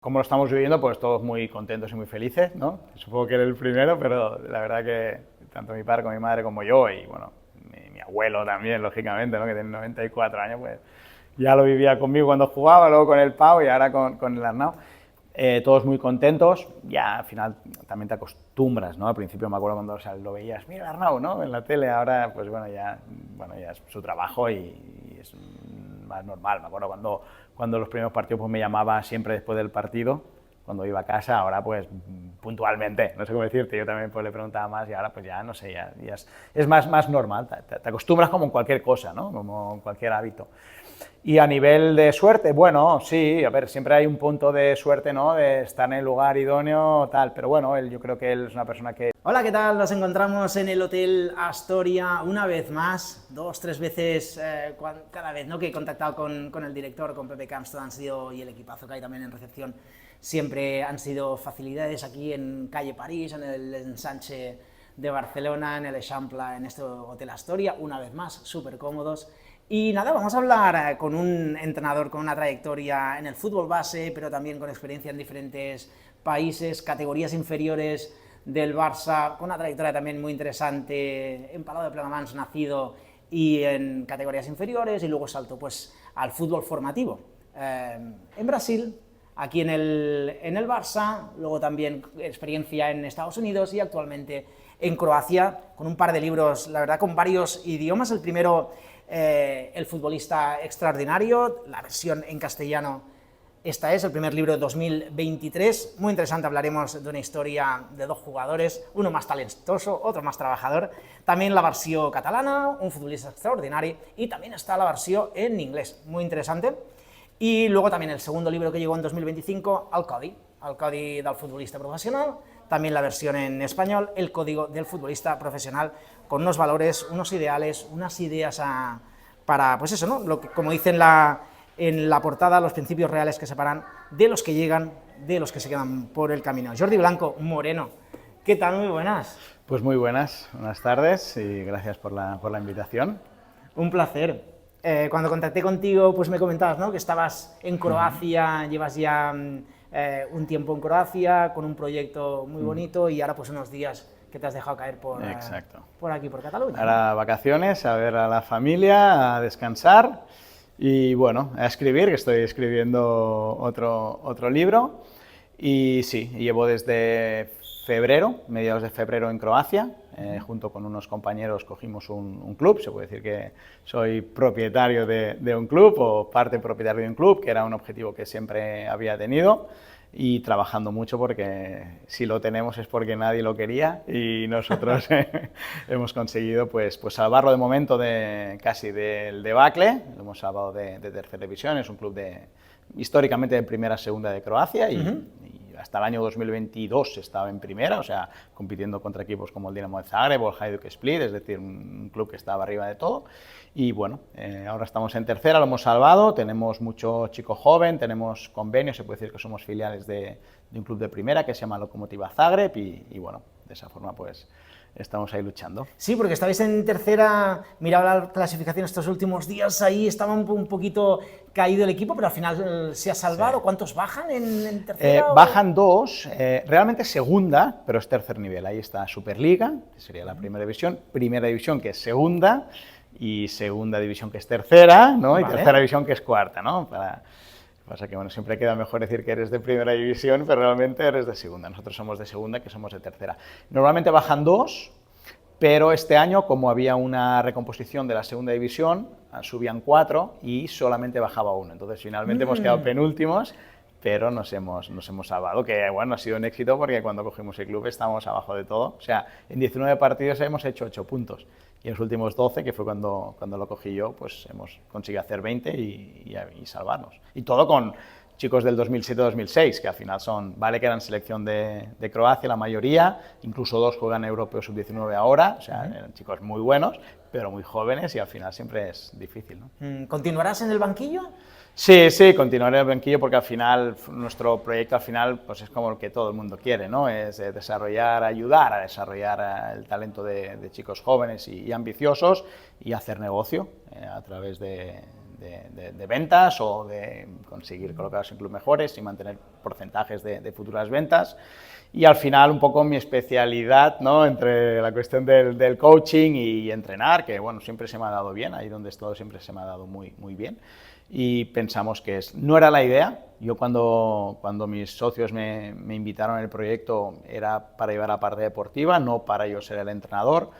Como lo estamos viviendo, pues todos muy contentos y muy felices, ¿no? Supongo que era el primero, pero la verdad que tanto mi padre como mi madre como yo, y bueno, mi abuelo también, lógicamente, ¿no? Que tiene 94 años, pues ya lo vivía conmigo cuando jugaba, luego con el Pau y ahora con el Arnau. Todos muy contentos, ya al final también te acostumbras, ¿no? Al principio me acuerdo cuando, o sea, lo veías, mira Arnau, ¿no? En la tele, ahora pues bueno, ya es su trabajo y es más normal. Me acuerdo cuando los primeros partidos pues me llamaba siempre después del partido, cuando iba a casa, ahora pues puntualmente, no sé cómo decirte, yo también pues le preguntaba más y ahora pues ya no sé, ya es más normal, te acostumbras como en cualquier cosa, ¿no? Como en cualquier hábito. Y a nivel de suerte, bueno, sí, a ver, siempre hay un punto de suerte, ¿no? De estar en el lugar idóneo, tal, pero bueno, yo creo que él es una persona que... Hola, ¿qué tal? Nos encontramos en el Hotel Astoria una vez más, 2, 3 veces cada vez, ¿no? Que he contactado con el director, con Pepe Camps, todo han sido, y el equipazo que hay también en recepción, siempre han sido facilidades aquí en calle París, en el Ensanche de Barcelona, en el Eixample, en este Hotel Astoria, una vez más, súper cómodos. Y nada, vamos a hablar con un entrenador con una trayectoria en el fútbol base, pero también con experiencia en diferentes países, categorías inferiores del Barça, con una trayectoria también muy interesante en Palau de Plegamans, nacido y en categorías inferiores, y luego saltó pues al fútbol formativo. En Brasil, aquí en el Barça, luego también experiencia en Estados Unidos y actualmente en Croacia, con un par de libros, la verdad, con varios idiomas. El primero, El futbolista extraordinario, la versión en castellano. Esta es el primer libro de 2023, muy interesante, hablaremos de una historia de dos jugadores, uno más talentoso, otro más trabajador, también la versión catalana, un futbolista extraordinario, y también está la versión en inglés, muy interesante. Y luego también el segundo libro que llegó en 2025, el Codi del futbolista profesional, también la versión en español, El código del futbolista profesional, con unos valores, unos ideales, unas ideas para, pues eso, ¿no? Lo que, como dice en la portada, los principios reales que separan de los que llegan, de los que se quedan por el camino. Jordi Blanco Moreno, ¿qué tal? Muy buenas. Pues muy buenas tardes y gracias por la invitación. Un placer. Cuando contacté contigo, pues me comentabas, ¿no? Que estabas en Croacia, llevas ya un tiempo en Croacia, con un proyecto muy bonito, y ahora pues unos días que te has dejado caer por aquí, por Cataluña. Ahora vacaciones, a ver a la familia, a descansar y bueno, a escribir, que estoy escribiendo otro libro. Y sí, llevo desde febrero, mediados de febrero en Croacia, junto con unos compañeros cogimos un club, se puede decir que soy propietario de un club o parte propietario de un club, que era un objetivo que siempre había tenido, y trabajando mucho porque si lo tenemos es porque nadie lo quería y nosotros hemos conseguido pues salvarlo de momento casi del debacle. Lo hemos salvado de tercera división, es un club históricamente de primera segunda de Croacia y hasta el año 2022 estaba en primera, o sea, compitiendo contra equipos como el Dinamo de Zagreb o el Hajduk Split, es decir, un club que estaba arriba de todo. Y bueno, ahora estamos en tercera, lo hemos salvado, tenemos mucho chico joven, tenemos convenios, se puede decir que somos filiales de un club de primera que se llama Lokomotiva Zagreb y bueno, de esa forma pues estamos ahí luchando. Sí, porque estabais en tercera, miraba la clasificación estos últimos días, ahí estaba un poquito caído el equipo, pero al final se ha salvado. Sí. ¿Cuántos bajan en tercera? Bajan dos, realmente segunda, pero es tercer nivel. Ahí está Superliga, que sería la primera división que es segunda, y segunda división que es tercera, ¿no? Vale. Y tercera división que es cuarta, ¿no? Pasa que bueno, siempre queda mejor decir que eres de primera división, pero realmente eres de segunda. Nosotros somos de segunda, que somos de tercera. Normalmente bajan dos, pero este año, como había una recomposición de la segunda división, subían 4 y solamente bajaba uno. Entonces, finalmente hemos quedado penúltimos, pero nos hemos salvado, que bueno, ha sido un éxito porque cuando cogimos el club estábamos abajo de todo. O sea, en 19 partidos hemos hecho 8 puntos. Y en los últimos 12, que fue cuando lo cogí yo, pues hemos conseguido hacer 20 y salvarnos. Y todo con chicos del 2007-2006, que al final vale que eran selección de Croacia la mayoría, incluso 2 juegan europeo sub-19 ahora, o sea, eran chicos muy buenos, pero muy jóvenes y al final siempre es difícil, ¿no? ¿Continuarás en el banquillo? Sí, continuaré en el banquillo porque al final, nuestro proyecto al final pues es como el que todo el mundo quiere, ¿no? Es ayudar a desarrollar el talento de chicos jóvenes y ambiciosos y hacer negocio a través de de ventas o de conseguir colocarlos en clubes mejores y mantener porcentajes de futuras ventas. Y al final un poco mi especialidad, ¿no?, entre la cuestión del coaching y entrenar, que bueno, siempre se me ha dado bien, ahí donde he estado siempre se me ha dado muy bien. Y pensamos que no era la idea. Yo cuando mis socios me invitaron al proyecto era para llevar la parte deportiva, no para yo ser el entrenador,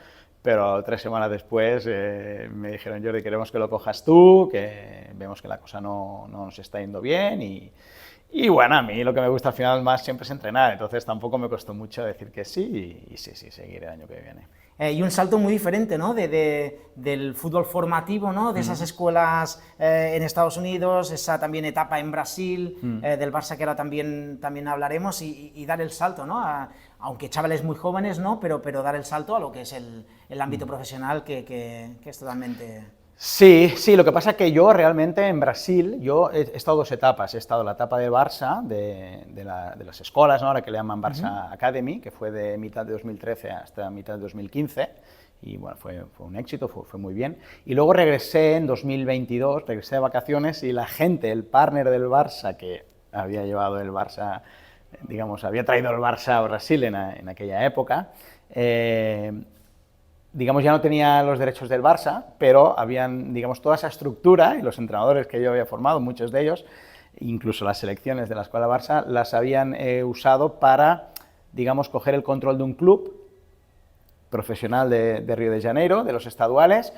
pero 3 semanas después me dijeron: Jordi, queremos que lo cojas tú, que vemos que la cosa no nos está yendo bien y bueno, a mí lo que me gusta al final más siempre es entrenar, entonces tampoco me costó mucho decir que sí y sí, seguiré el año que viene. Y un salto muy diferente, ¿no?, del fútbol formativo, ¿no?, de esas escuelas en Estados Unidos, esa también etapa en Brasil, del Barça, que ahora también hablaremos, y dar el salto, ¿no?, aunque chavales muy jóvenes, ¿no?, pero dar el salto a lo que es el ámbito profesional, que es totalmente... Sí, lo que pasa es que yo realmente en Brasil, yo he estado 2 etapas. He estado la etapa de Barça, de las escuelas, ¿no?, ahora que le llaman Barça Academy, que fue de mitad de 2013 hasta mitad de 2015, y bueno, fue un éxito, fue muy bien. Y luego regresé en 2022, regresé de vacaciones y la gente, el partner del Barça, que había llevado el Barça, digamos, había traído el Barça a Brasil en aquella época, digamos, ya no tenía los derechos del Barça, pero habían, digamos, toda esa estructura y los entrenadores que yo había formado, muchos de ellos, incluso las selecciones de la Escuela Barça, las habían usado para, digamos, coger el control de un club profesional de Río de Janeiro, de los estaduales,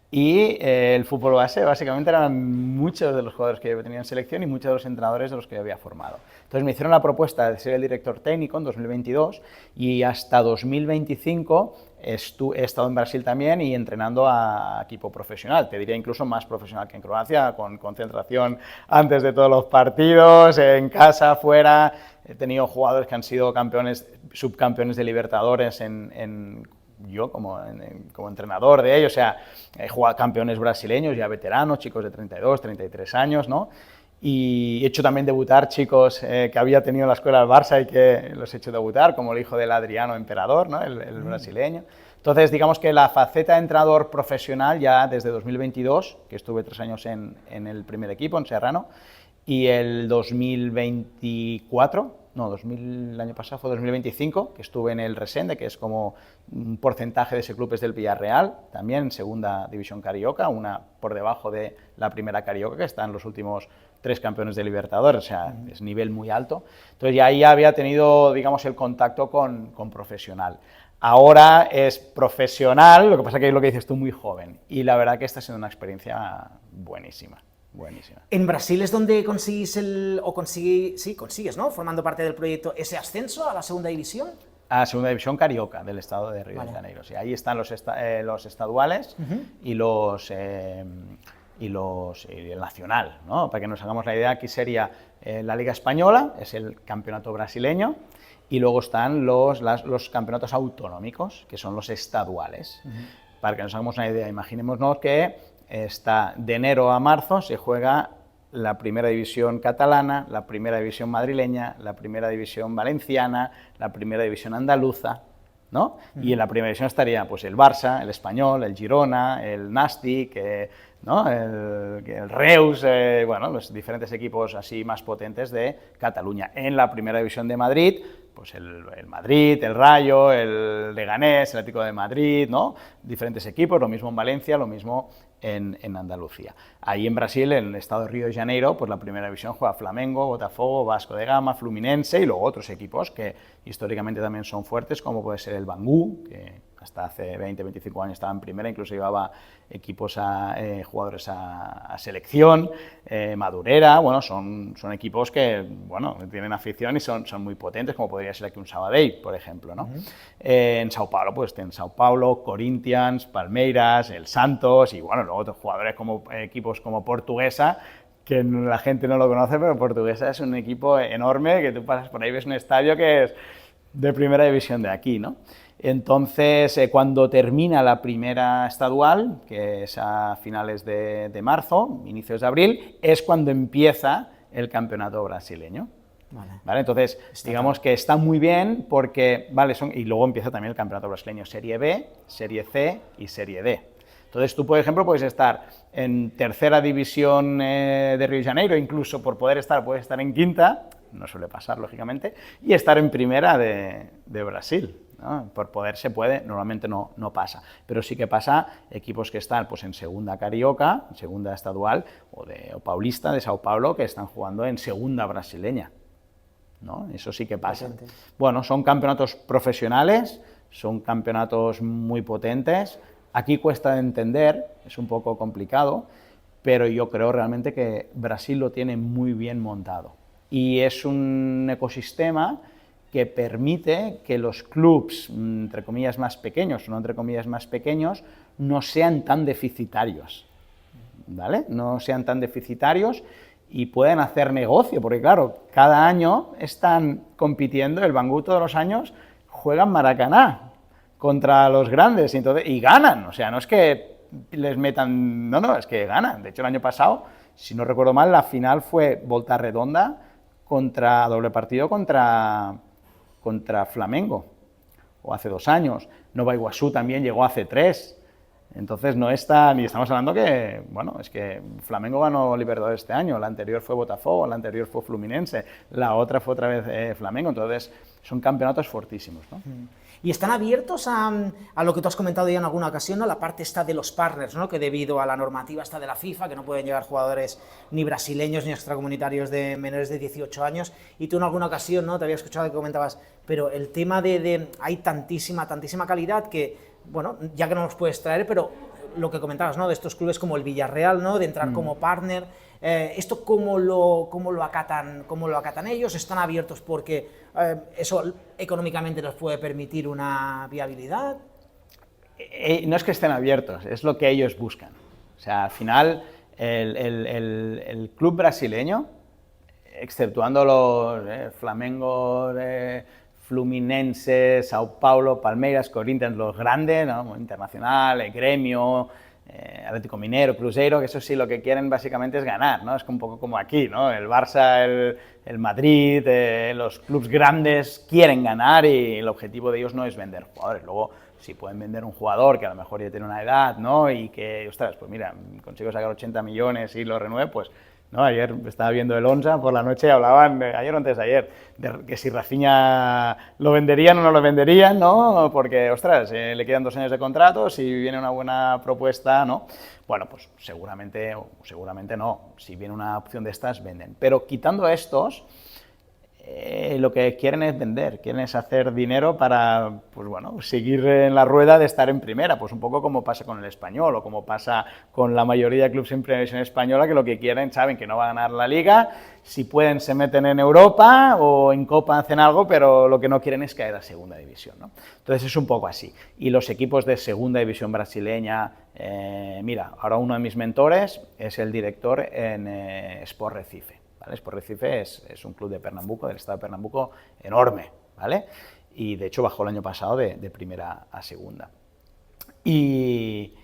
y el fútbol base básicamente eran muchos de los jugadores que yo tenía en selección y muchos de los entrenadores de los que yo había formado. Entonces me hicieron la propuesta de ser el director técnico en 2022 y hasta 2025 he estado en Brasil también y entrenando a equipo profesional, te diría incluso más profesional que en Croacia, con concentración antes de todos los partidos, en casa, fuera. He tenido jugadores que han sido campeones, subcampeones de Libertadores yo como entrenador de ellos, o sea, he jugado campeones brasileños, ya veteranos, chicos de 32, 33 años, ¿no? Y he hecho también debutar chicos que había tenido en la escuela del Barça y que los he hecho debutar, como el hijo del Adriano Emperador, ¿no?, el brasileño. Entonces, digamos que la faceta de entrenador profesional ya desde 2022, que estuve 3 años en el primer equipo, en Serrano, y el 2024, el año pasado fue 2025, que estuve en el Resende, que es como un porcentaje de ese club es del Villarreal, también en segunda división carioca, una por debajo de la primera carioca, que está en los últimos 3 campeones de Libertadores, o sea, es nivel muy alto. Entonces ya ahí había tenido, digamos, el contacto con profesional. Ahora es profesional, lo que pasa que es lo que dices tú, muy joven, y la verdad que esta ha sido una experiencia buenísima. Buenísima. En Brasil es donde consigues consigues, ¿no?, formando parte del proyecto, ese ascenso a la segunda división. A la segunda división carioca del estado de Río de Janeiro. Sí, ahí están los estaduales y el nacional, ¿no? Para que nos hagamos la idea, aquí sería la Liga Española, es el campeonato brasileño, y luego están los campeonatos autonómicos, que son los estaduales. Para que nos hagamos una idea, imaginémonos que de enero a marzo se juega la primera división catalana, la primera división madrileña, la primera división valenciana, la primera división andaluza, ¿no? Y en la primera división estaría pues el Barça, el Español, el Girona, el Nàstic, ¿no?, el Reus, bueno, los diferentes equipos así más potentes de Cataluña. En la primera división de Madrid, pues el Madrid, el Rayo, el Leganés, el Atlético de Madrid, ¿no?, diferentes equipos, lo mismo en Valencia, lo mismo en Andalucía. Ahí en Brasil, en el estado de Río de Janeiro, pues la primera división juega Flamengo, Botafogo, Vasco de Gama, Fluminense y luego otros equipos que históricamente también son fuertes, como puede ser el Bangú, que hasta hace 20, 25 años estaba en primera, incluso llevaba equipos jugadores a selección, Madurera, bueno, son equipos que, bueno, tienen afición y son muy potentes, como podría ser aquí un Sabadell, por ejemplo, ¿no? En Sao Paulo, pues en Sao Paulo, Corinthians, Palmeiras, el Santos, y bueno, luego otros jugadores como equipos como Portuguesa, que la gente no lo conoce, pero Portuguesa es un equipo enorme, que tú pasas por ahí, ves un estadio que es de primera división de aquí, ¿no? Entonces, cuando termina la primera estadual, que es a finales de marzo, inicios de abril, es cuando empieza el campeonato brasileño. Vale, entonces, digamos que está muy bien porque, vale, y luego empieza también el campeonato brasileño Serie B, Serie C y Serie D. Entonces tú, por ejemplo, puedes estar en tercera división de Río de Janeiro, incluso por poder estar, puedes estar en quinta, no suele pasar, lógicamente, y estar en primera de Brasil, ¿no? Por poder se puede, normalmente no pasa, pero sí que pasa equipos que están pues, en segunda carioca, en segunda estadual, o paulista de Sao Paulo, que están jugando en segunda brasileña, ¿no? Eso sí que pasa. Potente. Bueno, son campeonatos profesionales, son campeonatos muy potentes, aquí cuesta de entender, es un poco complicado, pero yo creo realmente que Brasil lo tiene muy bien montado. Y es un ecosistema que permite que los clubs, entre comillas, más pequeños, o no entre comillas más pequeños, no sean tan deficitarios, ¿vale? No sean tan deficitarios y pueden hacer negocio, porque claro, cada año están compitiendo, el Bangu todos los años juegan Maracaná contra los grandes y ganan, o sea, no es que les metan, no, es que ganan. De hecho, el año pasado, si no recuerdo mal, la final fue Volta Redonda contra doble partido contra Flamengo, o hace 2 años. Nova Iguazú también llegó hace 3. Entonces no es tan, y estamos hablando que, bueno, es que Flamengo ganó Libertadores este año, la anterior fue Botafogo, la anterior fue Fluminense, la otra fue otra vez Flamengo, entonces son campeonatos fortísimos, ¿no? Y están abiertos a lo que tú has comentado ya en alguna ocasión, ¿no? La parte esta de los partners, ¿no? Que debido a la normativa esta de la FIFA, que no pueden llegar jugadores ni brasileños ni extracomunitarios de menores de 18 años, y tú en alguna ocasión, ¿no? Te había escuchado que comentabas, pero el tema hay tantísima calidad que, bueno, ya que no los puedes traer, pero lo que comentabas, ¿no? De estos clubes como el Villarreal, ¿no? De entrar como partner. ¿Esto cómo lo acatan ellos? ¿Están abiertos porque eso económicamente les puede permitir una viabilidad? No es que estén abiertos, es lo que ellos buscan. O sea, al final, el club brasileño, exceptuando los Flamengo, Fluminense, Sao Paulo, Palmeiras, Corinthians, los grandes, ¿no? Internacional, el Gremio, Atlético Mineiro, Cruzeiro, que eso sí lo que quieren básicamente es ganar, ¿no? Es un poco como aquí, ¿no? El Barça, el Madrid, los clubes grandes quieren ganar y el objetivo de ellos no es vender jugadores. Luego, si pueden vender un jugador que a lo mejor ya tiene una edad, ¿no? Y que, ostras, pues mira, consigo sacar 80 millones y lo renueve, pues, ¿no? Ayer estaba viendo el Onza por la noche y hablaban, ayer o antes de ayer, de que si Rafinha lo venderían o no lo venderían, ¿no? Porque, ostras, le quedan 2 años de contrato, si viene una buena propuesta, ¿no? Bueno, pues seguramente, o seguramente no, si viene una opción de estas, venden. Pero quitando estos, lo que quieren es vender, quieren es hacer dinero para, pues bueno, seguir en la rueda de estar en primera, pues un poco como pasa con el Español o como pasa con la mayoría de clubes en primera división española, que lo que quieren, saben que no va a ganar la Liga, si pueden se meten en Europa o en Copa hacen algo, pero lo que no quieren es caer a segunda división, ¿no? Entonces es un poco así. Y los equipos de segunda división brasileña, mira, ahora uno de mis mentores es el director en Sport Recife. ¿Vale? Sport Recife es un club de Pernambuco, del estado de Pernambuco, enorme, ¿vale? Y de hecho bajó el año pasado de primera a segunda. Y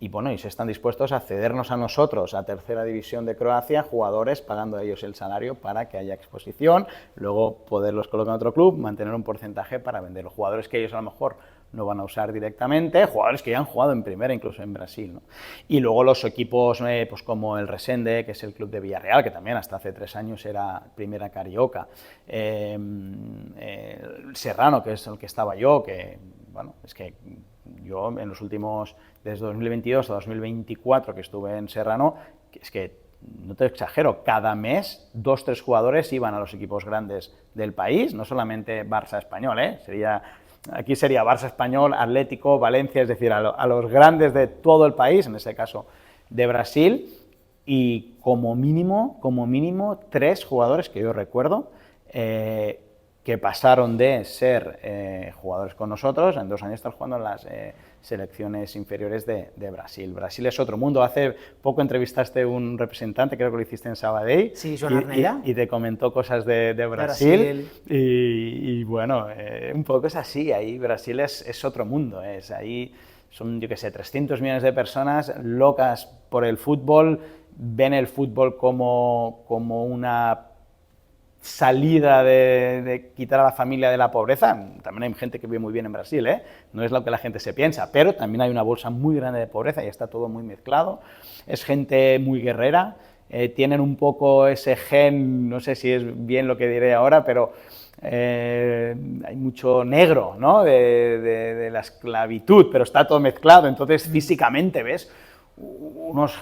bueno, y se están dispuestos a cedernos a nosotros, a tercera división de Croacia, jugadores pagando a ellos el salario para que haya exposición, luego poderlos colocar en otro club, mantener un porcentaje para vender los jugadores que ellos a lo mejor no van a usar directamente, jugadores que ya han jugado en primera, incluso en Brasil, ¿no? Y luego los equipos pues como el Resende, que es el club de Villarreal, que también hasta hace 3 años era primera carioca, Serrano, que es el que estaba yo, que, bueno, es que yo en los últimos, desde 2022 a 2024 que estuve en Serrano, es que no te exagero, cada mes 2 o 3 jugadores iban a los equipos grandes del país, no solamente Barça español, aquí sería Barça español, Atlético, Valencia, es decir, a los grandes de todo el país, en ese caso de Brasil, y como mínimo 3 jugadores que yo recuerdo que pasaron de ser jugadores con nosotros, en 2 años están jugando en las selecciones inferiores de Brasil. Brasil es otro mundo. Hace poco entrevistaste un representante, creo que lo hiciste en Sabadell, sí, Joan Arnella, y te comentó cosas de Brasil. Y bueno, un poco es así, ahí Brasil es otro mundo, ahí son, yo qué sé, 300 millones de personas locas por el fútbol, ven el fútbol como una salida de quitar a la familia de la pobreza. También hay gente que vive muy bien en Brasil, ¿eh? No es lo que la gente se piensa, pero también hay una bolsa muy grande de pobreza y está todo muy mezclado. Es gente muy guerrera, tienen un poco ese gen, no sé si es bien lo que diré ahora, pero hay mucho negro, ¿no? de la esclavitud, pero está todo mezclado, entonces físicamente ves unos...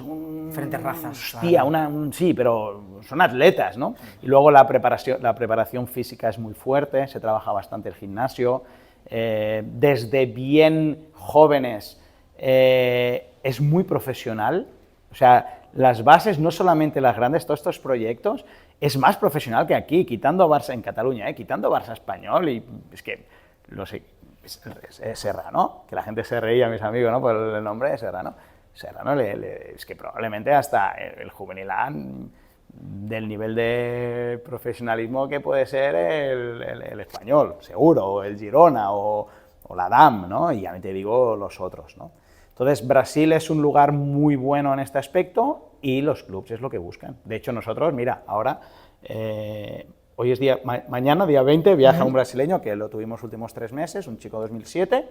Diferentes razas. Hostia, sí, pero son atletas, ¿no? Y luego la preparación física es muy fuerte, se trabaja bastante el gimnasio, desde bien jóvenes es muy profesional, o sea, las bases, no solamente las grandes, todos estos proyectos, es más profesional que aquí, quitando Barça en Cataluña, quitando Barça español, y es que, lo sé, es Serrano, que la gente se reía, mis amigos, ¿no? Por el nombre de Serrano. Serrano es que probablemente hasta el juvenil A del nivel de profesionalismo que puede ser el español, seguro, o el Girona, o la DAM, ¿no? Y ya te digo los otros, ¿no? Entonces, Brasil es un lugar muy bueno en este aspecto y los clubes es lo que buscan. De hecho, nosotros, mira, ahora, hoy es mañana, día 20, viaja un brasileño que lo tuvimos los últimos 3 meses, un chico 2007,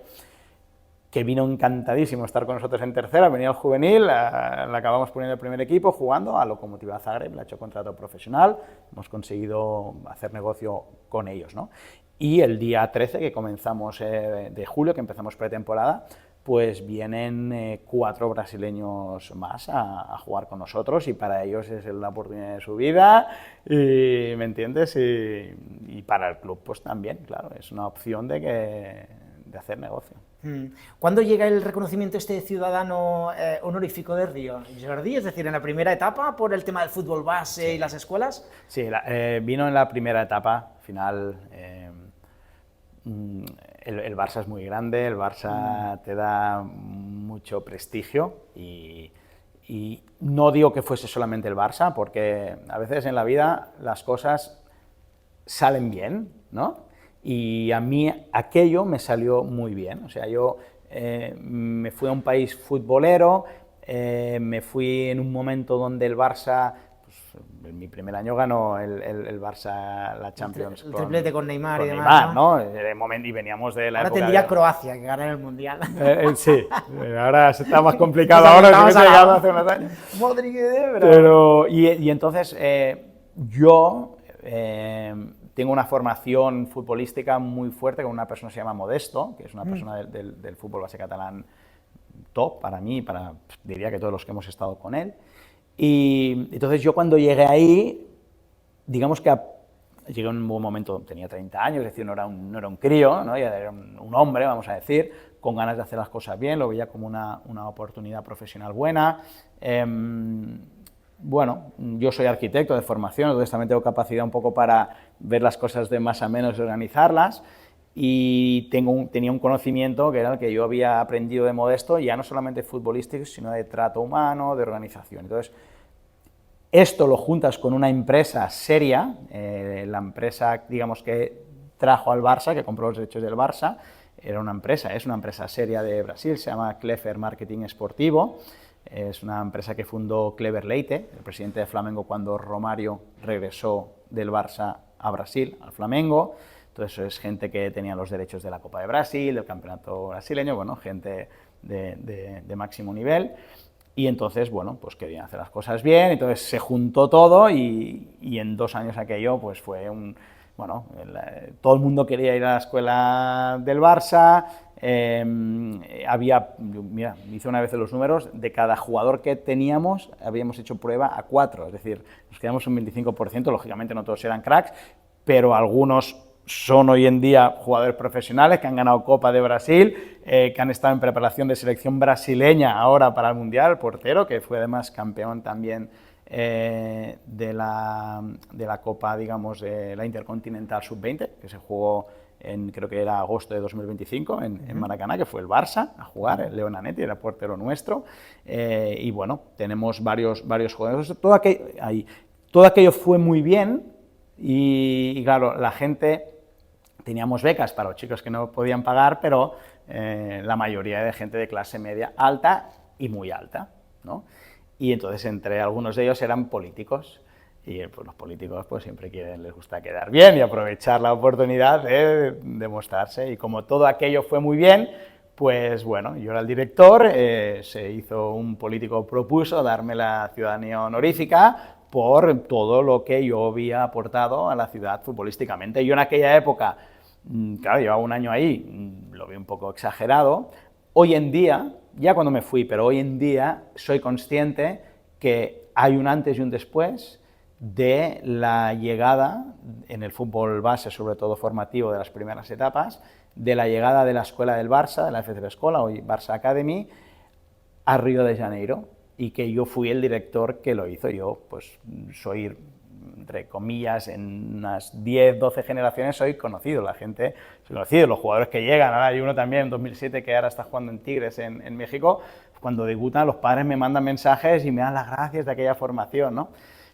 que vino encantadísimo a estar con nosotros en tercera, venía al juvenil, le acabamos poniendo el primer equipo jugando a Lokomotiva Zagreb, le ha hecho contrato profesional, hemos conseguido hacer negocio con ellos, ¿no? Y el día 13, que comenzamos de julio, que empezamos pretemporada, pues vienen 4 brasileños más a jugar con nosotros y para ellos es la oportunidad de su vida, y, ¿me entiendes? Y para el club pues también, claro, es una opción de hacer negocio. ¿Cuándo llega el reconocimiento este ciudadano honorífico de Río, Jordi? Es decir, en la primera etapa por el tema del fútbol base y las escuelas. Sí, vino en la primera etapa, final. El Barça es muy grande, el Barça te da mucho prestigio y no digo que fuese solamente el Barça, porque a veces en la vida las cosas salen bien, ¿no? Y a mí aquello me salió muy bien, o sea, yo me fui a un país futbolero, me fui en un momento donde el Barça... En mi primer año ganó el Barça la Champions. El triplete con Neymar y demás, Neymar, ¿no? Y veníamos de la ahora época tendría Croacia que ganar el Mundial. Sí, ahora está más complicado ahora, que llegado hace unos años. Modric, Y entonces yo tengo una formación futbolística muy fuerte con una persona que se llama Modesto, que es una persona del fútbol base catalán top para mí, diría que todos los que hemos estado con él. Y entonces yo cuando llegué ahí, digamos que llegué en un buen momento, tenía 30 años, es decir, no era un crío, ¿no? Ya era un hombre, vamos a decir, con ganas de hacer las cosas bien, lo veía como una oportunidad profesional buena. Bueno, yo soy arquitecto de formación, entonces también tengo capacidad un poco para ver las cosas de más a menos y organizarlas. Y tenía un conocimiento que era el que yo había aprendido de Modesto, ya no solamente futbolístico, sino de trato humano, de organización. Entonces, esto lo juntas con una empresa seria, la empresa, digamos, que trajo al Barça, que compró los derechos del Barça, es una empresa seria de Brasil, se llama Clever Marketing Esportivo, es una empresa que fundó Clever Leite, el presidente de Flamengo, cuando Romario regresó del Barça a Brasil, al Flamengo. Entonces es gente que tenía los derechos de la Copa de Brasil, del campeonato brasileño, bueno, gente de máximo nivel. Y entonces, bueno, pues querían hacer las cosas bien, entonces se juntó todo y en 2 años aquello pues fue todo el mundo quería ir a la escuela del Barça, mira, hice una vez los números, de cada jugador que teníamos habíamos hecho prueba a 4, es decir, nos quedamos un 25%, lógicamente no todos eran cracks, pero algunos son hoy en día jugadores profesionales que han ganado Copa de Brasil, que han estado en preparación de selección brasileña ahora para el Mundial, portero, que fue además campeón también de la Copa, digamos, de la Intercontinental Sub-20, que se jugó creo que era agosto de 2025 en Maracaná, que fue el Barça a jugar, el León Anetti era portero nuestro, y bueno, tenemos varios jugadores, todo aquello fue muy bien, y claro, la gente... Teníamos becas para los chicos que no podían pagar, pero la mayoría de gente de clase media alta y muy alta, ¿no? Y entonces entre algunos de ellos eran políticos. Y pues, los políticos pues siempre les gusta quedar bien y aprovechar la oportunidad de demostrarse. Y como todo aquello fue muy bien, pues bueno, yo era el director, un político propuso darme la ciudadanía honorífica por todo lo que yo había aportado a la ciudad futbolísticamente. Yo en aquella época, claro, llevaba un año ahí, lo vi un poco exagerado. Hoy en día, ya cuando me fui, pero hoy en día soy consciente que hay un antes y un después de la llegada en el fútbol base, sobre todo formativo, de las primeras etapas, de la llegada de la escuela del Barça, de la FCB Escola, hoy Barça Academy, a Río de Janeiro, y que yo fui el director que lo hizo. Yo, pues, soy, entre comillas, en unas 10, 12 generaciones soy conocido, la gente, soy conocido, los jugadores que llegan, ahora hay uno también en 2007 que ahora está jugando en Tigres en México, cuando debutan los padres me mandan mensajes y me dan las gracias de aquella formación, ¿no?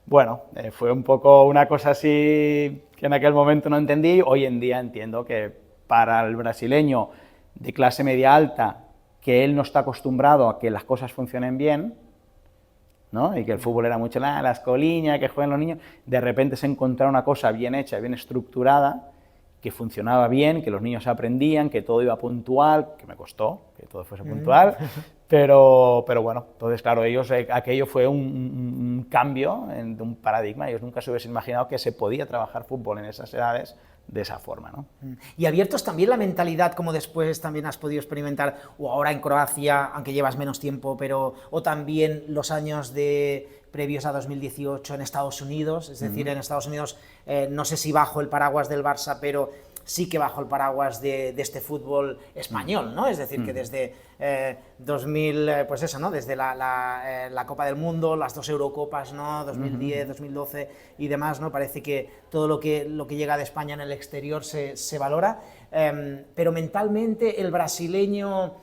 Bueno, fue un poco una cosa así que en aquel momento no entendí. Hoy en día entiendo que para el brasileño de clase media alta, que él no está acostumbrado a que las cosas funcionen bien, ¿no? Y que el fútbol era mucho la escoliña, que juegan los niños, de repente se encontraba una cosa bien hecha, bien estructurada, que funcionaba bien, que los niños aprendían, que todo iba puntual, que me costó que todo fuese puntual, pero bueno, entonces claro, aquello fue un cambio, un paradigma, ellos nunca se hubiesen imaginado que se podía trabajar fútbol en esas edades de esa forma, ¿no? Y abiertos también la mentalidad, como después también has podido experimentar, o ahora en Croacia, aunque llevas menos tiempo, o también los años previos a 2018 en Estados Unidos, es decir, en Estados Unidos, no sé si bajo el paraguas del Barça, pero sí que bajo el paraguas de este fútbol español, ¿no? Es decir, que desde 2000, pues eso, ¿no? Desde la Copa del Mundo, las 2 Eurocopas, ¿no? 2010, 2012 y demás, ¿no? Parece que todo lo que llega de España en el exterior se valora, pero mentalmente el brasileño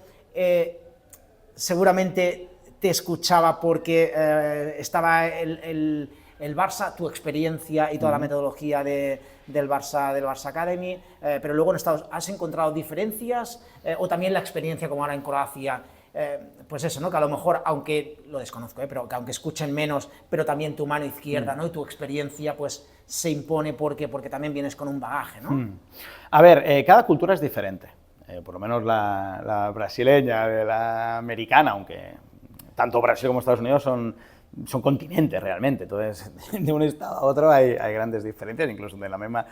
seguramente te escuchaba porque estaba el Barça, tu experiencia y toda la metodología del Barça Academy, pero luego en Estados ¿has encontrado diferencias o también la experiencia como ahora en Croacia? Pues eso, ¿no? Que a lo mejor, aunque lo desconozco, pero que aunque escuchen menos, pero también tu mano izquierda, ¿no? Y tu experiencia, pues se impone porque también vienes con un bagaje, ¿no? A ver, cada cultura es diferente, por lo menos la brasileña, la americana, aunque tanto Brasil como Estados Unidos son continentes realmente, entonces de un estado a otro hay grandes diferencias, incluso de la misma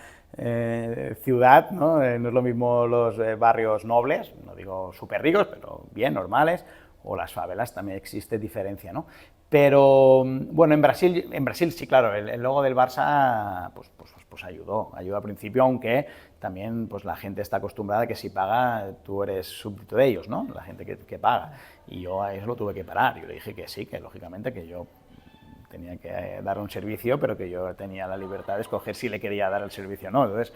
ciudad, ¿no? No es lo mismo los barrios nobles, no digo súper ricos, pero bien, normales, o las favelas, también existe diferencia, ¿no? Pero, bueno, en Brasil sí, claro, el logo del Barça pues ayudó al principio, aunque también pues la gente está acostumbrada a que si paga, tú eres súbdito de ellos, ¿no? La gente que paga. Y yo a eso lo tuve que parar. Yo le dije que sí, que lógicamente que yo tenía que dar un servicio, pero que yo tenía la libertad de escoger si le quería dar el servicio o no. Entonces,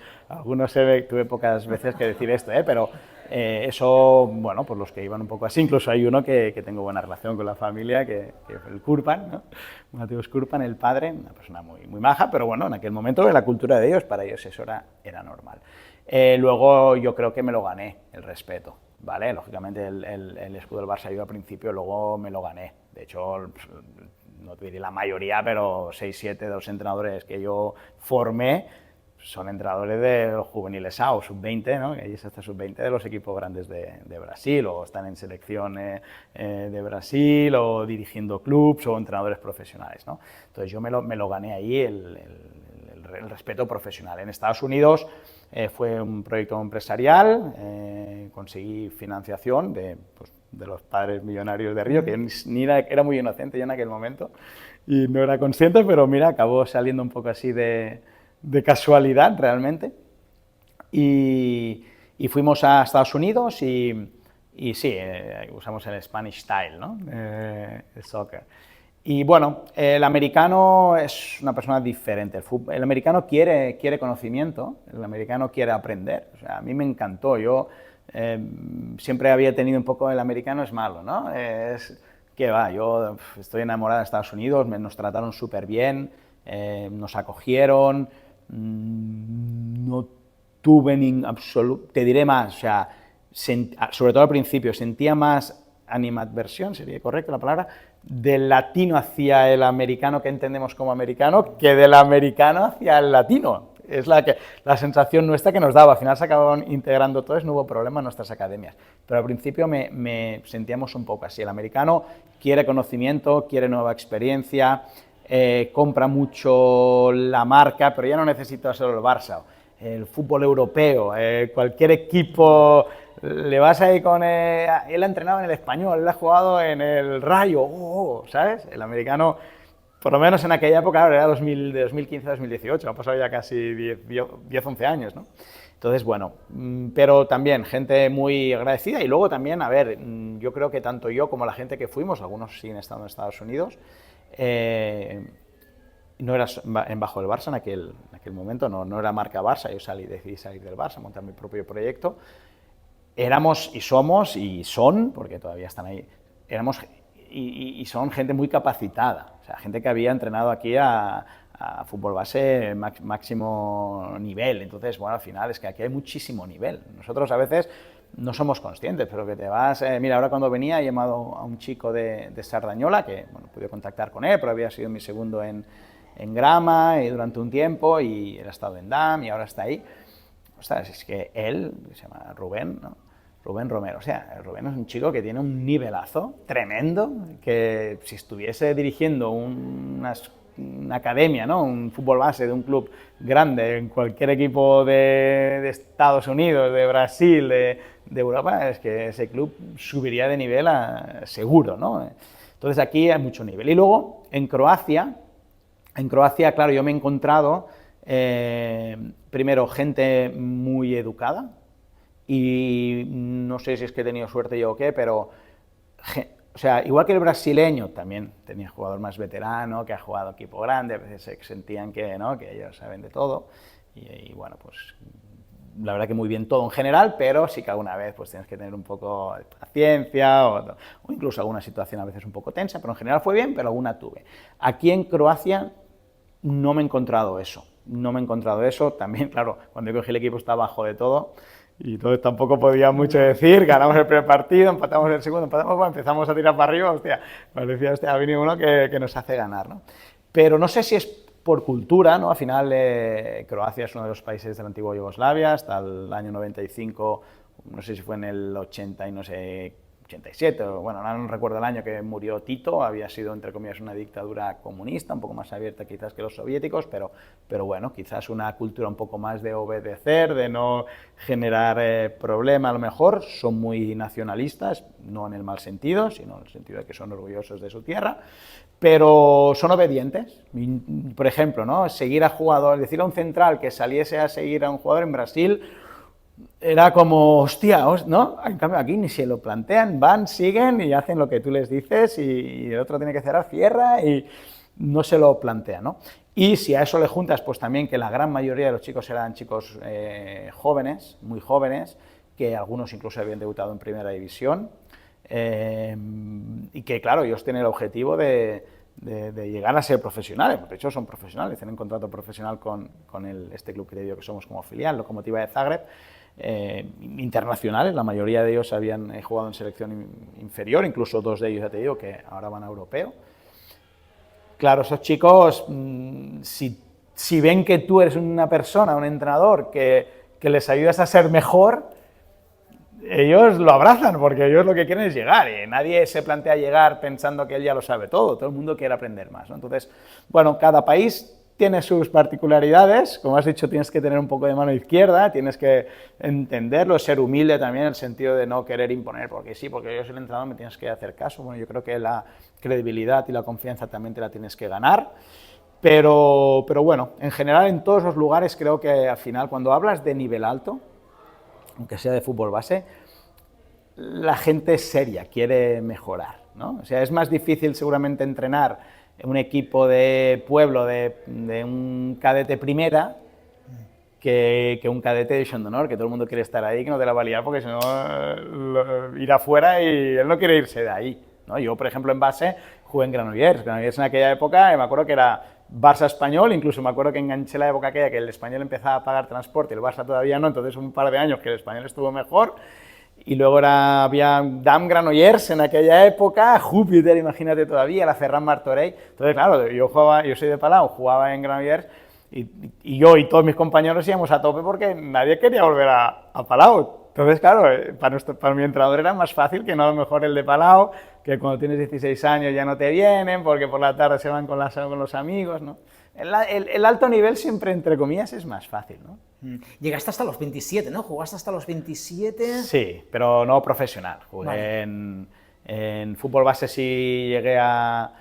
tuve pocas veces que decir esto, pero eso, bueno, pues los que iban un poco así, incluso hay uno que tengo buena relación con la familia, que fue el Kurpan, ¿no? Mateus Kurpan, el padre, una persona muy, muy maja, pero bueno, en aquel momento, en la cultura de ellos, para ellos eso era normal. Luego yo creo que me lo gané, el respeto, ¿vale? Lógicamente el escudo del Barça yo al principio, luego me lo gané. De hecho, no te diré la mayoría, pero 6, 7 de los entrenadores que yo formé son entrenadores de los juveniles A o sub-20, ¿no? Que ahí es hasta sub-20 de los equipos grandes de Brasil, o están en selección de Brasil, o dirigiendo clubs, o entrenadores profesionales, ¿no? Entonces yo me lo gané ahí, el respeto profesional. En Estados Unidos fue un proyecto empresarial, conseguí financiación de los padres millonarios de Río, que era muy inocente yo en aquel momento y no era consciente, pero mira, acabó saliendo un poco así de casualidad realmente. Y fuimos a Estados Unidos y sí, usamos el Spanish Style, ¿no? El soccer. Y bueno, el americano es una persona diferente. El americano quiere conocimiento, el americano quiere aprender. O sea, a mí me encantó. Yo siempre había tenido un poco el americano es malo, ¿no? ¿Qué va? Yo estoy enamorado de Estados Unidos, nos trataron súper bien, nos acogieron, no tuve te diré más, o sea, sobre todo al principio, sentía más animadversión, sería correcta la palabra, del latino hacia el americano que entendemos como americano que del americano hacia el latino. Es la sensación nuestra que nos daba. Al final se acabaron integrando todos, no hubo problema en nuestras academias. Pero al principio me sentíamos un poco así. El americano quiere conocimiento, quiere nueva experiencia, compra mucho la marca, pero ya no necesita solo el Barça. El fútbol europeo, cualquier equipo, le vas ahí con... él ha entrenado en el Español, él ha jugado en el Rayo, ¿sabes? El americano... Por lo menos en aquella época, ahora era de 2015 a 2018, han pasado ya casi 10, 11 años, ¿no? Entonces, bueno, pero también gente muy agradecida y luego también, a ver, yo creo que tanto yo como la gente que fuimos, algunos siguen estando en Estados Unidos, no era bajo el Barça en aquel momento, no era marca Barça, yo decidí salir del Barça, montar mi propio proyecto, éramos y somos y son, porque todavía están ahí, éramos y son gente muy capacitada, o sea, gente que había entrenado aquí a fútbol base máximo nivel. Entonces, bueno, al final es que aquí hay muchísimo nivel. Nosotros a veces no somos conscientes, pero que te vas... mira, ahora cuando venía he llamado a un chico de Sardañola, que, bueno, pude contactar con él, pero había sido mi segundo en Grama y durante un tiempo, y él ha estado en DAM y ahora está ahí. Ostras, es que él, se llama Rubén, ¿no? Rubén Romero, o sea, Rubén es un chico que tiene un nivelazo tremendo, que si estuviese dirigiendo una academia, ¿no? Un fútbol base de un club grande, en cualquier equipo de Estados Unidos, de Brasil, de Europa, es que ese club subiría de nivel seguro, ¿no? Entonces aquí hay mucho nivel. Y luego, en Croacia, claro, yo me he encontrado, primero, gente muy educada, y no sé si es que he tenido suerte yo o qué, pero, o sea, igual que el brasileño, también tenía jugador más veterano, que ha jugado equipo grande, a veces se sentían que, ¿no?, que ellos saben de todo, y bueno, pues la verdad que muy bien todo en general, pero sí que alguna vez pues tienes que tener un poco de paciencia, o incluso alguna situación a veces un poco tensa, pero en general fue bien, pero alguna tuve. Aquí en Croacia no me he encontrado eso, también, claro, cuando yo cogí el equipo estaba bajo de todo, y entonces tampoco podía mucho decir, ganamos el primer partido, empatamos el segundo, bueno, empezamos a tirar para arriba, hostia, parecía, hostia, ha venido uno que nos hace ganar, ¿no? Pero no sé si es por cultura, ¿no? Al final Croacia es uno de los países de la antigua Yugoslavia, hasta el año 95, no sé si fue en el 80 y no sé, 87, bueno, no recuerdo el año que murió Tito, había sido, entre comillas, una dictadura comunista, un poco más abierta quizás que los soviéticos, pero bueno, quizás una cultura un poco más de obedecer, de no generar problema a lo mejor, son muy nacionalistas, no en el mal sentido, sino en el sentido de que son orgullosos de su tierra, pero son obedientes. Por ejemplo, ¿no?, seguir a jugadores, decir a un central que saliese a seguir a un jugador en Brasil, era como, hostia, ¿no? En cambio aquí ni se lo plantean, van, siguen y hacen lo que tú les dices y el otro tiene que cerrar, cierra y no se lo plantea, ¿no? Y si a eso le juntas, pues también que la gran mayoría de los chicos eran chicos jóvenes, muy jóvenes, que algunos incluso habían debutado en primera división, y que, claro, ellos tienen el objetivo de llegar a ser profesionales, de hecho son profesionales, tienen contrato profesional con este club que te digo que somos como filial, Lokomotiva de Zagreb, internacionales, la mayoría de ellos habían jugado en selección inferior, incluso dos de ellos, ya te digo, que ahora van a europeo. Claro, esos chicos, si ven que tú eres una persona, un entrenador, que les ayudas a ser mejor, ellos lo abrazan, porque ellos lo que quieren es llegar, y nadie se plantea llegar pensando que él ya lo sabe todo el mundo quiere aprender más, ¿no? Entonces, bueno, cada país tiene sus particularidades, como has dicho, tienes que tener un poco de mano izquierda, tienes que entenderlo, ser humilde también, en el sentido de no querer imponer, porque sí, porque yo soy el entrenador, me tienes que hacer caso. Bueno, yo creo que la credibilidad y la confianza también te la tienes que ganar, pero bueno, en general en todos los lugares creo que al final cuando hablas de nivel alto, aunque sea de fútbol base, la gente es seria, quiere mejorar, ¿no? O sea, es más difícil seguramente entrenar un equipo de pueblo de un cadete primera que un cadete de división de honor, que todo el mundo quiere estar ahí, que no te la va a liar porque si no irá afuera y él no quiere irse de ahí, ¿no? Yo, por ejemplo, en base jugué en Granollers en aquella época, me acuerdo que era Barça español, incluso me acuerdo que enganché la época aquella que el español empezaba a pagar transporte y el Barça todavía no, entonces un par de años que el español estuvo mejor. y luego había Dam Granollers en aquella época, Júpiter, imagínate todavía, la Ferran Martorell. Entonces, claro, yo soy de Palau, jugaba en Granollers, y yo y todos mis compañeros íbamos a tope porque nadie quería volver a Palau. Entonces, claro, para mi entrenador era más fácil que no a lo mejor el de Palau, que cuando tienes 16 años ya no te vienen porque por la tarde se van con los amigos, ¿no? El alto nivel siempre, entre comillas, es más fácil, ¿no? Llegaste hasta los 27, ¿no? ¿Jugaste hasta los 27? Sí, pero no profesional. Jugué Vale. en fútbol base, sí llegué a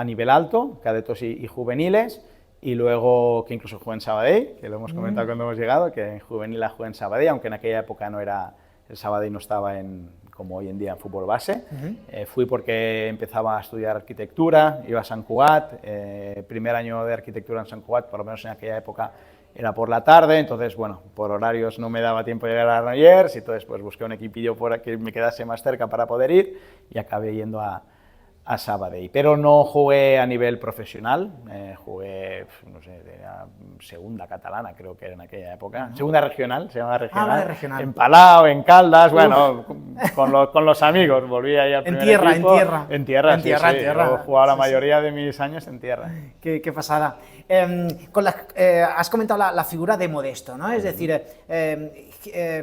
nivel alto, cadetos y juveniles, y luego que incluso jugué en Sabadell, que lo hemos comentado cuando hemos llegado, que en juvenil la jugué en Sabadell, aunque en aquella época el Sabadell no estaba como hoy en día en fútbol base. Fui porque empezaba a estudiar arquitectura, iba a Sant Cugat, primer año de arquitectura en Sant Cugat, por lo menos en aquella época era por la tarde, entonces, bueno, por horarios no me daba tiempo de llegar a Granollers, y entonces pues busqué un equipillo que me quedase más cerca para poder ir, y acabé yendo a Sabadell, pero no jugué a nivel profesional, jugué, no sé, de la segunda catalana, creo que era en aquella época, segunda regional, se llama regional, vale, regional. En Palau, en Caldas, bueno, con los amigos, volví ahí al primer equipo. En tierra, sí. Yo jugaba la mayoría de mis años en tierra. Qué pasada. Has comentado la figura de Modesto, ¿no? Es decir,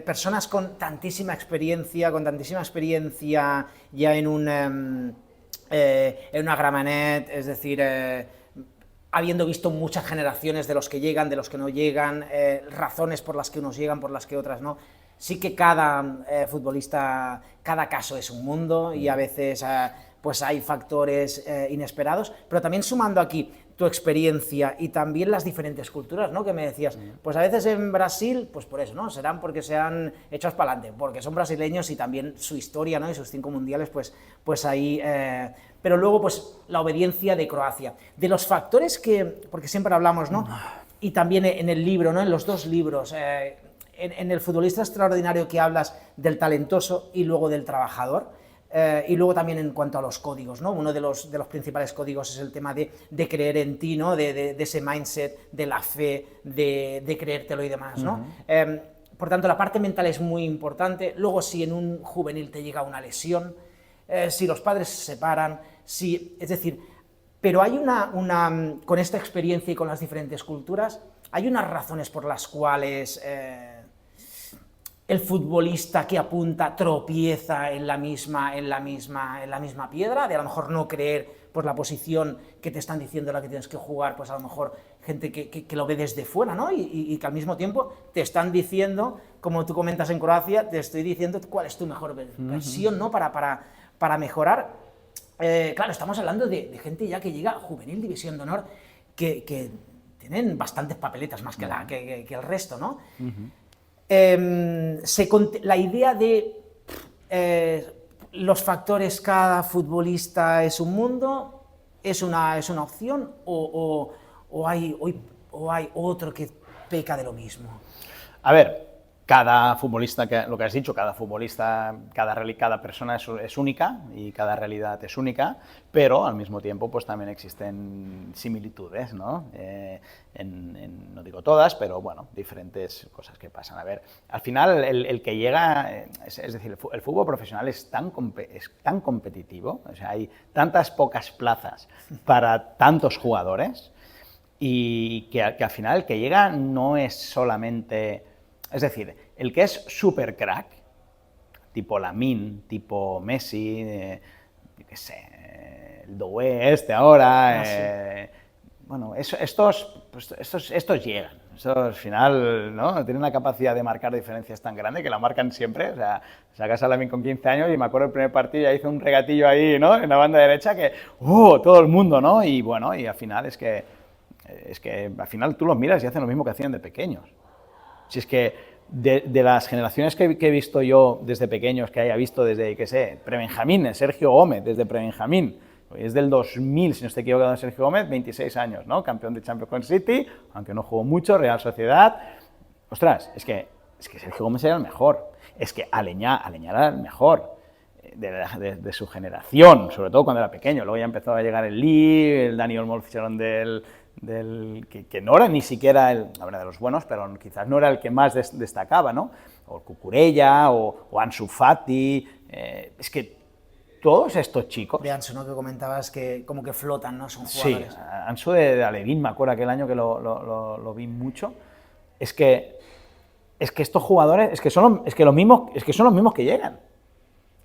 personas con tantísima experiencia ya en una Gramenet, es decir, habiendo visto muchas generaciones de los que llegan, de los que no llegan, razones por las que unos llegan, por las que otras no. Sí que cada futbolista, cada caso es un mundo, y a veces pues hay factores inesperados, pero también sumando aquí tu experiencia y también las diferentes culturas, ¿no? Que me decías, pues a veces en Brasil, pues por eso, ¿no? Serán porque se han hechos para adelante, porque son brasileños y también su historia, ¿no? Y sus 5 mundiales, pues ahí... pero luego, pues, la obediencia de Croacia. De los factores porque siempre hablamos, ¿no? Y también en el libro, ¿no? En los 2 libros, en el futbolista extraordinario que hablas del talentoso y luego del trabajador. Y luego también en cuanto a los códigos, ¿no? Uno de los principales códigos es el tema de creer en ti, ¿no? De ese mindset, de la fe, de creértelo y demás, ¿no? Por tanto, la parte mental es muy importante. Luego, si en un juvenil te llega una lesión, si los padres se separan, es decir, pero hay con esta experiencia y con las diferentes culturas, hay unas razones por las cuales... el futbolista que apunta tropieza en la misma piedra, de a lo mejor no creer pues la posición que te están diciendo la que tienes que jugar, pues a lo mejor gente que lo ve desde fuera, ¿no? Y que al mismo tiempo te están diciendo, como tú comentas en Croacia, te estoy diciendo cuál es tu mejor versión, ¿no? Para mejorar. Claro, estamos hablando de gente ya que llega a Juvenil División de Honor, que tienen bastantes papeletas más que el resto, ¿no? La idea de los factores, cada futbolista es un mundo, es una opción, o hay otro que peca de lo mismo. A ver, cada futbolista, lo que has dicho, cada futbolista, cada persona es única y cada realidad es única, pero al mismo tiempo pues también existen similitudes, ¿no? No digo todas, pero bueno, diferentes cosas que pasan. A ver, al final el que llega, es decir, el fútbol profesional es tan competitivo, o sea, hay tantas pocas plazas para tantos jugadores, y que al final el que llega no es solamente... Es decir, el que es super crack, tipo Lamine, tipo Messi, yo qué sé, el Doué ahora, sí. Bueno, estos llegan. Estos al final, ¿no? Tienen una capacidad de marcar diferencias tan grande que la marcan siempre. O sea, sacas a Lamine con 15 años y me acuerdo el primer partido ya hizo un regatillo ahí, ¿no? En la banda derecha que, todo el mundo, ¿no? Y bueno, y al final es que al final tú los miras y hacen lo mismo que hacían de pequeños. Si es que de las generaciones que he visto yo desde pequeños, que haya visto desde, qué sé, prebenjamín, Sergio Gómez, desde prebenjamín, es del 2000, si no estoy equivocado, Sergio Gómez, 26 años, ¿no? Campeón de Champions con City, aunque no jugó mucho, Real Sociedad. Ostras, es que Sergio Gómez era el mejor, es que Aleñá era el mejor de su generación, sobre todo cuando era pequeño. Luego ya empezó a llegar el Lee, el Dani Olmo lo ficharon del que no era ni siquiera la verdad, de los buenos, pero quizás no era el que más destacaba, ¿no? O Cucurella, o Ansu Fati, es que todos estos chicos... De Ansu, ¿no? Que comentabas que como que flotan, ¿no? Son jugadores. Sí, jugadores. Ansu de Alevín, me acuerdo aquel año que lo vi mucho. Es que estos jugadores, son los mismos que llegan.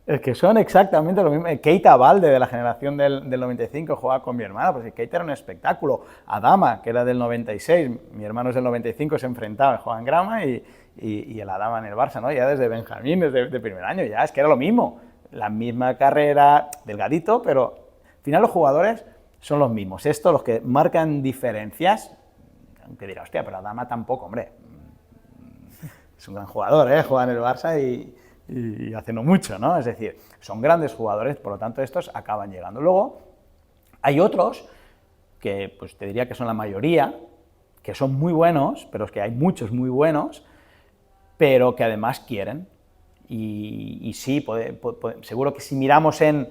Es que son exactamente lo mismo. Keita Balde, de la generación del 95, jugaba con mi hermano, pues Keita era un espectáculo. Adama, que era del 96, mi hermano es del 95, se enfrentaba, jugaba en Grama y el Adama en el Barça, ¿no? Ya desde Benjamín, desde primer año, ya es que era lo mismo. La misma carrera, delgadito, pero al final los jugadores son los mismos. Estos, los que marcan diferencias, aunque dirá, hostia, pero Adama tampoco, hombre. Es un gran jugador, juega en el Barça y hace no mucho, ¿no? Es decir, son grandes jugadores, por lo tanto estos acaban llegando. Luego, hay otros que, pues te diría que son la mayoría, que son muy buenos, pero es que hay muchos muy buenos, pero que además quieren. Y sí, seguro que si miramos en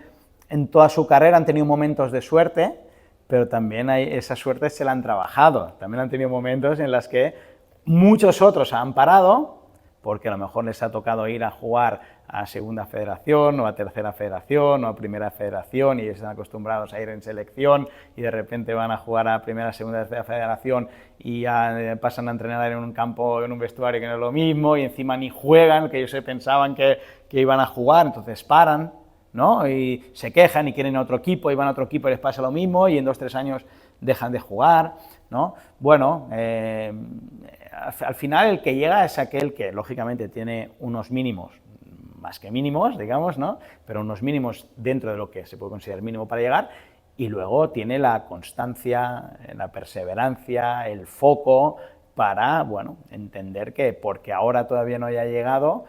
toda su carrera han tenido momentos de suerte, pero también esa suerte se la han trabajado. También han tenido momentos en los que muchos otros han parado, porque a lo mejor les ha tocado ir a jugar a segunda federación, o a tercera federación, o a primera federación, y están acostumbrados a ir en selección, y de repente van a jugar a primera, segunda, tercera federación, y ya pasan a entrenar en un campo, en un vestuario que no es lo mismo, y encima ni juegan, que ellos se pensaban que iban a jugar, entonces paran, ¿no? Y se quejan y quieren a otro equipo, y van a otro equipo y les pasa lo mismo, y en 2 o 3 años dejan de jugar, ¿no? Bueno, al final el que llega es aquel que lógicamente tiene unos mínimos, más que mínimos, digamos, ¿no? Pero unos mínimos dentro de lo que se puede considerar mínimo para llegar, y luego tiene la constancia, la perseverancia, el foco para, bueno, entender que porque ahora todavía no haya llegado,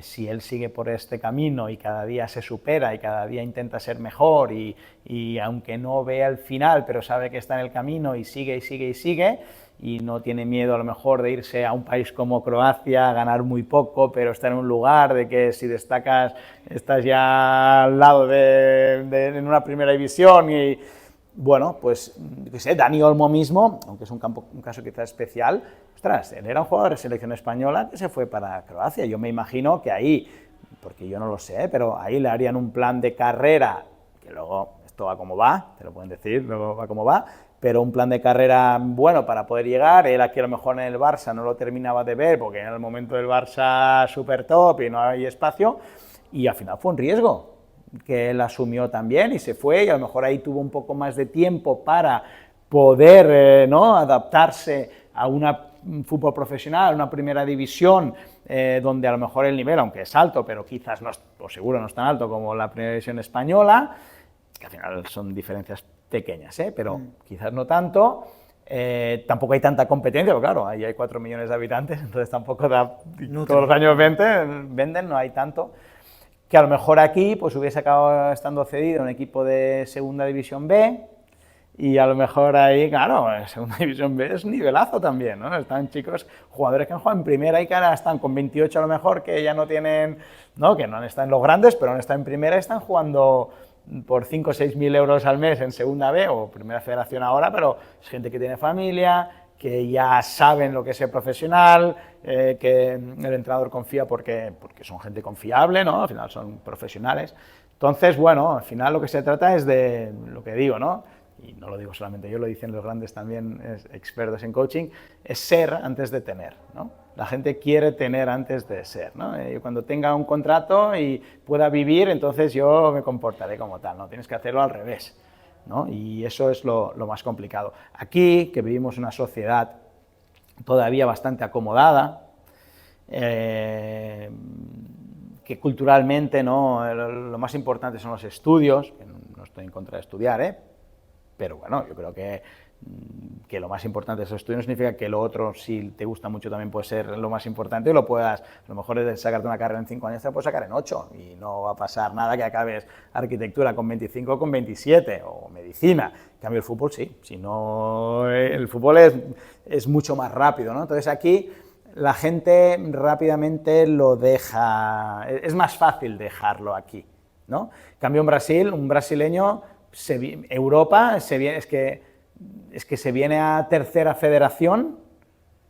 si él sigue por este camino y cada día se supera y cada día intenta ser mejor y aunque no vea el final, pero sabe que está en el camino y sigue y sigue y sigue, y no tiene miedo a lo mejor de irse a un país como Croacia, ganar muy poco, pero estar en un lugar de que si destacas estás ya al lado en una primera división y... Bueno, pues, qué sé, Dani Olmo mismo, aunque es un caso quizás especial, ostras, él era un jugador de selección española que se fue para Croacia. Yo me imagino que ahí, porque yo no lo sé, pero ahí le harían un plan de carrera, que luego esto va como va, te lo pueden decir, luego va como va, pero un plan de carrera bueno para poder llegar. Él aquí a lo mejor en el Barça no lo terminaba de ver porque era el momento del Barça super top y no hay espacio, y al final fue un riesgo que él asumió también y se fue, y a lo mejor ahí tuvo un poco más de tiempo para poder ¿no? adaptarse a un fútbol profesional, a una primera división, donde a lo mejor el nivel, aunque es alto, pero quizás no, o seguro no es tan alto como la primera división española, que al final son diferencias pequeñas, pero quizás no tanto. Tampoco hay tanta competencia, porque claro, ahí hay 4 millones de habitantes, entonces tampoco da, todos los años venden, no hay tanto. Que a lo mejor aquí pues hubiese acabado estando cedido en un equipo de segunda división B, y a lo mejor ahí, claro, segunda división B es nivelazo también, ¿no? Están chicos, jugadores que han jugado en primera y que ahora están con 28 a lo mejor, que ya no tienen, ¿no? Que no están en los grandes, pero no están en primera y están jugando por 5 o 6 mil euros al mes en segunda B o primera federación ahora, pero es gente que tiene familia, que ya saben lo que es ser profesional, que el entrenador confía porque son gente confiable, ¿no? Al final son profesionales. Entonces, bueno, al final lo que se trata es de lo que digo, ¿no? Y no lo digo solamente yo, lo dicen los grandes también expertos en coaching, es ser antes de tener, ¿no? La gente quiere tener antes de ser, ¿no? Cuando tenga un contrato y pueda vivir, entonces yo me comportaré como tal, ¿no? Tienes que hacerlo al revés, ¿no? Y eso es lo más complicado. Aquí, que vivimos una sociedad todavía bastante acomodada, que culturalmente, ¿no? Lo más importante son los estudios, que no estoy en contra de estudiar, pero bueno, yo creo que lo más importante es el estudio, no significa que lo otro, si te gusta mucho, también puede ser lo más importante y lo puedas, a lo mejor es sacarte una carrera en 5 años, te la puedes sacar en 8 y no va a pasar nada que acabes arquitectura con 25 o con 27 o medicina. En cambio el fútbol sí, si no, el fútbol es mucho más rápido, ¿no? Entonces aquí la gente rápidamente lo deja, es más fácil dejarlo aquí, ¿no? En cambio en Brasil, un brasileño, Europa, es que es que se viene a tercera federación,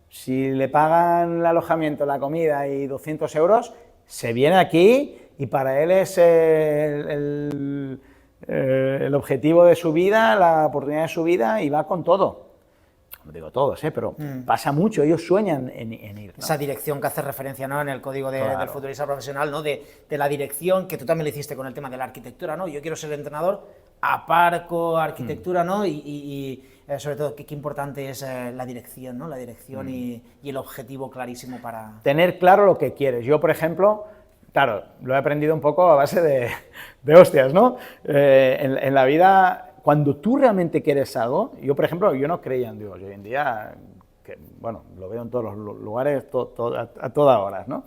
si le pagan el alojamiento, la comida y 200 euros, se viene aquí y para él es el objetivo de su vida, la oportunidad de su vida y va con todo. No digo todos, pero pasa mucho, ellos sueñan en ir, ¿no? Esa dirección que hace referencia, ¿no?, en el código Claro. del futbolista profesional, ¿no?, de la dirección, que tú también lo hiciste con el tema de la arquitectura, ¿no? Yo quiero ser entrenador, aparco arquitectura, ¿no? Y sobre todo, qué importante es la dirección, ¿no? La dirección y el objetivo clarísimo para... Tener claro lo que quieres. Yo, por ejemplo, claro, lo he aprendido un poco a base de hostias, ¿no? En la vida, cuando tú realmente quieres algo, yo, por ejemplo, yo no creía en Dios. Hoy en día, bueno, lo veo en todos los lugares, a todas horas, ¿no?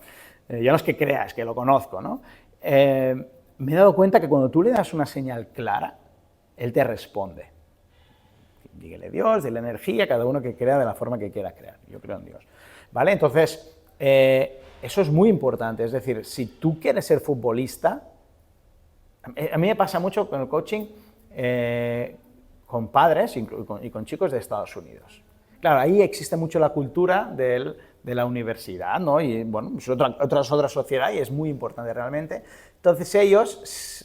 Ya no es que crea, es que lo conozco, ¿no? Me he dado cuenta que cuando tú le das una señal clara, Él te responde. Dígale Dios, dile energía, cada uno que crea de la forma que quiera crear. Yo creo en Dios. ¿Vale? Entonces, eso es muy importante. Es decir, si tú quieres ser futbolista, a mí me pasa mucho con el coaching, con padres y con chicos de Estados Unidos. Claro, ahí existe mucho la cultura de la universidad, ¿no? Y bueno, es otra sociedad y es muy importante realmente. Entonces ellos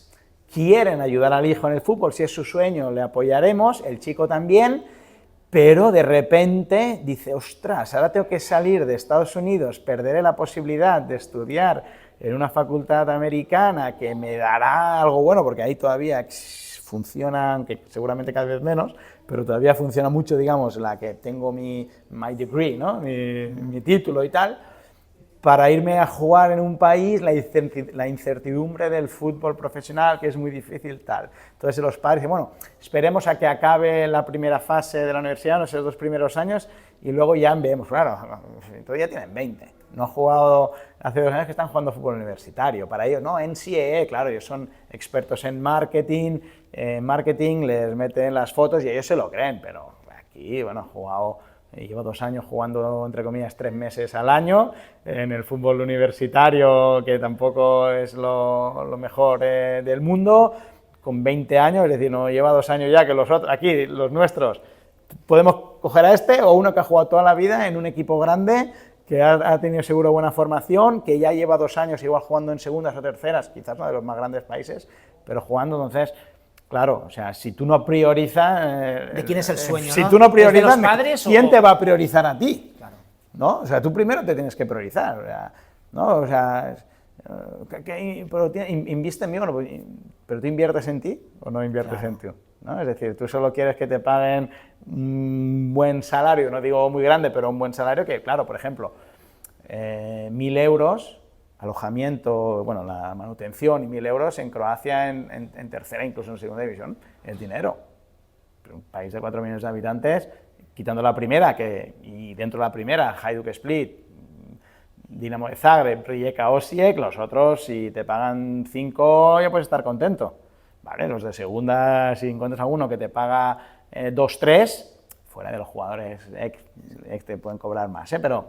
quieren ayudar al hijo en el fútbol, si es su sueño le apoyaremos, el chico también, pero de repente dice, ostras, ahora tengo que salir de Estados Unidos, perderé la posibilidad de estudiar en una facultad americana que me dará algo bueno, porque ahí todavía funciona, aunque seguramente cada vez menos, pero todavía funciona mucho, digamos, la que tengo my degree, ¿no? mi título y tal, para irme a jugar en un país, la incertidumbre del fútbol profesional, que es muy difícil, tal. Entonces los padres dicen, bueno, esperemos a que acabe la primera fase de la universidad, no sé, los 2 primeros años, y luego ya vemos, claro, todavía tienen 20, no han jugado, hace 2 años que están jugando fútbol universitario, para ellos, no, NCAA, claro, ellos son expertos en marketing, les meten las fotos y ellos se lo creen, pero aquí, bueno, llevo 2 años jugando, entre comillas, 3 meses al año en el fútbol universitario, que tampoco es lo mejor del mundo, con 20 años, es decir, no lleva 2 años ya que los otros, aquí, los nuestros, podemos coger a este o uno que ha jugado toda la vida en un equipo grande, que ha tenido seguro buena formación, que ya lleva 2 años igual jugando en segundas o terceras, quizás no de los más grandes países, pero jugando, entonces... Claro, o sea, si tú no priorizas... ¿De quién es el sueño, Si ¿no? tú no priorizas, ¿Es de los padres ¿quién o...? te va a priorizar a ti? Claro. ¿No? O sea, tú primero te tienes que priorizar, ¿no? O sea, pero invierte en mí, bueno, pero ¿tú inviertes en ti o no inviertes en ti? ¿No? Es decir, tú solo quieres que te paguen un buen salario, no digo muy grande, pero un buen salario que, claro, por ejemplo, 1.000 euros... alojamiento, bueno, la manutención y 1.000 euros en Croacia en tercera, incluso en segunda división, es dinero. Pero un país de 4 millones de habitantes, quitando la primera, y dentro de la primera, Hajduk Split, Dinamo de Zagreb, Rijeka Osijek, los otros, si te pagan 5, ya puedes estar contento. Vale, los de segunda, si encuentras alguno que te paga 2, 3, fuera de los jugadores ex te pueden cobrar más, pero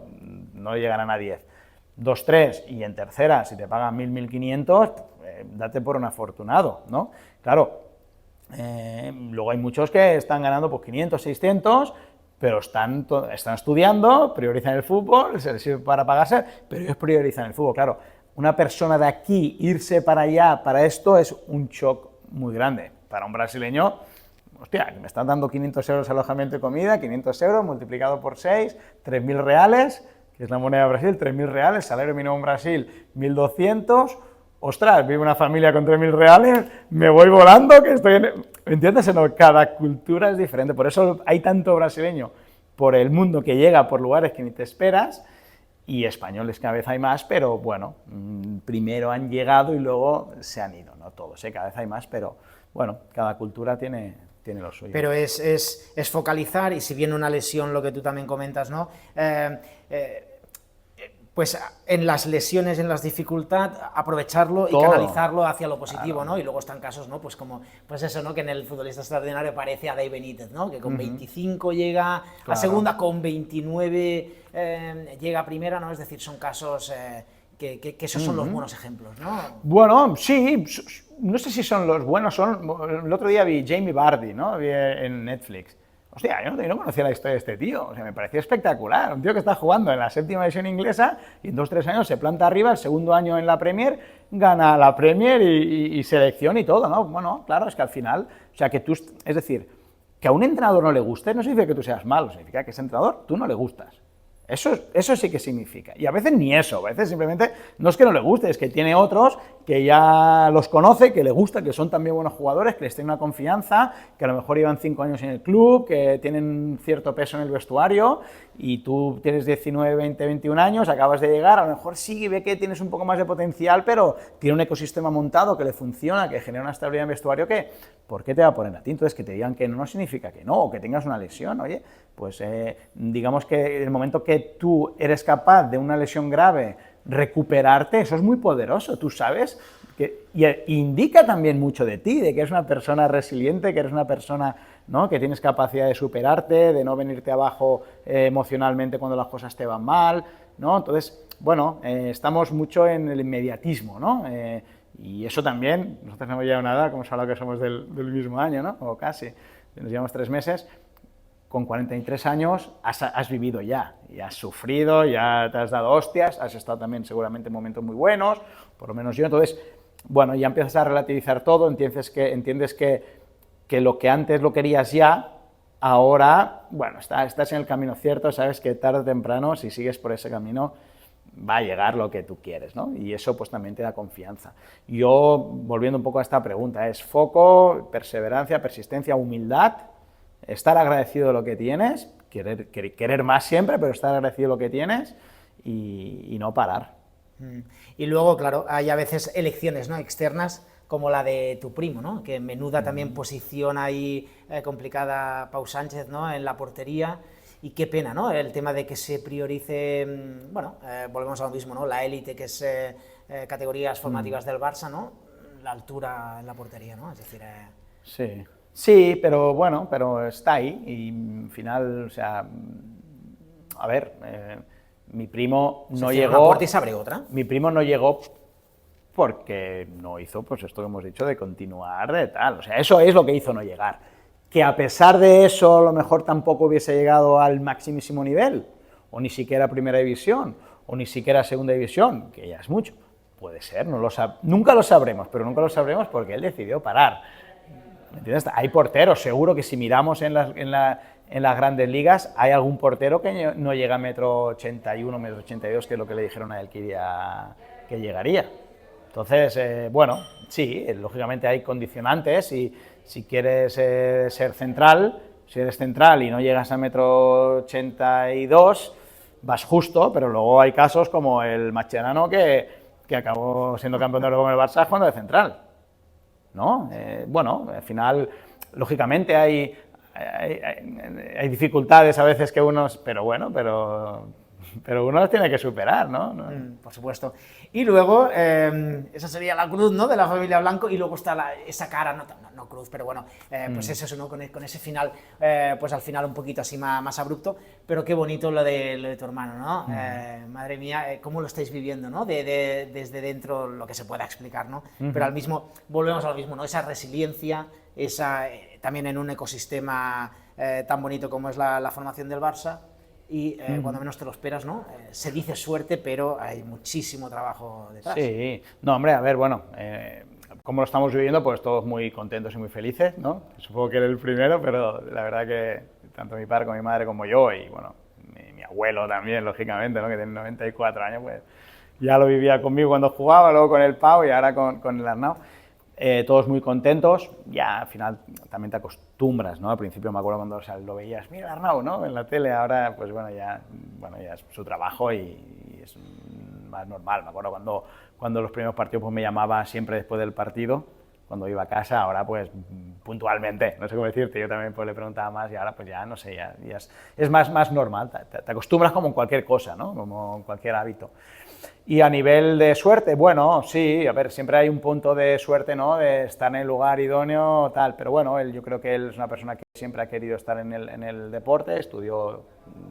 no llegarán a 10. 2, 3, y en tercera, si te pagan 1.000, 1.500, date por un afortunado, ¿no? Claro, luego hay muchos que están ganando pues 500, 600, pero están estudiando, priorizan el fútbol, se les sirve para pagarse, pero ellos priorizan el fútbol. Claro, una persona de aquí irse para allá, para esto, es un shock muy grande. Para un brasileño, hostia, me están dando 500 euros alojamiento y comida, 500 euros multiplicado por 6, 3.000 reales, que es la moneda de Brasil, 3.000 reales, salario mínimo en Brasil, 1.200, ostras, vive una familia con 3.000 reales, me voy volando, que estoy en... ¿Entiendes? No, cada cultura es diferente, por eso hay tanto brasileño por el mundo que llega por lugares que ni te esperas, y españoles cada vez hay más, pero bueno, primero han llegado y luego se han ido, no todos, cada vez hay más, pero bueno, cada cultura tiene lo suyo. Pero es focalizar, y si viene una lesión, lo que tú también comentas, ¿no? Pues en las lesiones, en las dificultades, aprovecharlo y canalizarlo hacia lo positivo, claro, ¿no? Y luego están casos, ¿no? Pues como, pues eso, ¿no? Que en el futbolista extraordinario parece a Dave Benítez, ¿no? Que con 25 llega a segunda, con 29 llega a primera, ¿no? Es decir, son casos que esos son los buenos ejemplos, ¿no? Bueno, sí, no sé si son los buenos, el otro día vi Jamie Vardy, ¿no? Vi en Netflix. hostia, yo no conocía la historia de este tío, o sea, me parecía espectacular, un tío que está jugando en la 7ª división inglesa y en 2 o 3 años se planta arriba, el segundo año en la Premier, gana la Premier y selección y todo, ¿no? Bueno, claro, es que al final, o sea, que tú, es decir, que a un entrenador no le guste no significa que tú seas malo, significa que ese entrenador tú no le gustas. Eso sí que significa. Y a veces ni eso, a veces simplemente no es que no le guste, es que tiene otros que ya los conoce, que le gusta, que son también buenos jugadores, que les tiene una confianza, que a lo mejor llevan 5 años en el club, que tienen cierto peso en el vestuario, y tú tienes 19, 20, 21 años, acabas de llegar, a lo mejor sí ve que tienes un poco más de potencial, pero tiene un ecosistema montado que le funciona, que genera una estabilidad en vestuario que, ¿por qué te va a poner a ti? Entonces, que te digan que no, no significa que no, o que tengas una lesión, oye, pues digamos que el momento que tú eres capaz de una lesión grave recuperarte, eso es muy poderoso, tú sabes, y indica también mucho de ti, de que eres una persona resiliente, que eres una persona, ¿no?, que tienes capacidad de superarte, de no venirte abajo emocionalmente cuando las cosas te van mal, ¿no? Entonces, bueno, estamos mucho en el inmediatismo, ¿no? Y eso también, nosotros no hemos llegado a nada, como se habla que somos del mismo año, ¿no? O casi, nos llevamos 3 meses, con 43 años has vivido ya, y has sufrido, ya te has dado hostias, has estado también seguramente en momentos muy buenos, por lo menos yo, entonces, bueno, ya empiezas a relativizar todo, entiendes que lo que antes lo querías ya, ahora, bueno, estás en el camino cierto, sabes que tarde o temprano, si sigues por ese camino, va a llegar lo que tú quieres, ¿no? Y eso pues también te da confianza. Yo, volviendo un poco a esta pregunta, es foco, perseverancia, persistencia, humildad, estar agradecido de lo que tienes, querer más siempre, pero estar agradecido de lo que tienes y no parar. Y luego, claro, hay a veces elecciones, ¿no?, externas, como la de tu primo, ¿no?, que menuda también posición ahí complicada Pau Sánchez, ¿no?, en la portería, y qué pena, ¿no?, el tema de que se priorice, bueno, volvemos a lo mismo, ¿no?, la élite, que es categorías formativas del Barça, ¿no?, la altura en la portería, ¿no?, es decir... Sí. Sí, pero bueno, pero está ahí y al final, o sea, a ver, mi primo no llegó... Una puerta y se abre otra. Mi primo no llegó porque no hizo, pues esto que hemos dicho, de continuar, de tal, o sea, eso es lo que hizo no llegar. Que a pesar de eso, a lo mejor tampoco hubiese llegado al maximísimo nivel, o ni siquiera a primera división, o ni siquiera a segunda división, que ya es mucho, puede ser, nunca lo sabremos, pero nunca lo sabremos porque él decidió parar. ¿Me entiendes? Hay porteros, seguro que si miramos en las grandes ligas, hay algún portero que no llega a 1,81 m, 1,82 m, que es lo que le dijeron a él que llegaría. Entonces, bueno, sí, lógicamente hay condicionantes y si quieres ser central, si eres central y no llegas a 1,82 m, vas justo, pero luego hay casos como el Mascherano que acabó siendo campeón de Europa con el Barça jugando de central, ¿no? Bueno, al final, lógicamente hay dificultades a veces que unos, pero bueno, pero uno las tiene que superar, ¿no? Por supuesto. Y luego, esa sería la cruz, ¿no?, de la familia Blanco, y luego está esa cara, no cruz, pero bueno, pues es eso, ¿no?, con ese final, pues al final un poquito así más abrupto, pero qué bonito lo de tu hermano, ¿no? Madre mía, cómo lo estáis viviendo, ¿no?, desde dentro, lo que se pueda explicar, ¿no? Pero volvemos a lo mismo, ¿no?, esa resiliencia, también en un ecosistema tan bonito como es la formación del Barça, y cuando menos te lo esperas, ¿no? Se dice suerte, pero hay muchísimo trabajo detrás. Sí, no, hombre, a ver, bueno, como lo estamos viviendo, pues todos muy contentos y muy felices, ¿no? Supongo que eres el primero, pero la verdad que tanto mi padre como mi madre como yo, y bueno, mi abuelo también, lógicamente, ¿no?, que tiene 94 años, pues ya lo vivía conmigo cuando jugaba, luego con el Pau y ahora con el Arnau. Todos muy contentos, ya al final también te acostumbras, ¿no? Al principio me acuerdo cuando lo veías, mira Arnau, ¿no?, en la tele, ahora pues bueno, ya es su trabajo y es más normal. Me acuerdo cuando los primeros partidos pues me llamaba siempre después del partido, cuando iba a casa, ahora pues puntualmente, no sé cómo decirte, yo también pues le preguntaba más y ahora pues ya no sé, ya es más normal, te acostumbras como en cualquier cosa, ¿no?, como en cualquier hábito. Y a nivel de suerte, bueno, sí, a ver, siempre hay un punto de suerte, ¿no?, de estar en el lugar idóneo, tal, pero bueno, yo creo que él es una persona que siempre ha querido estar en el deporte, estudió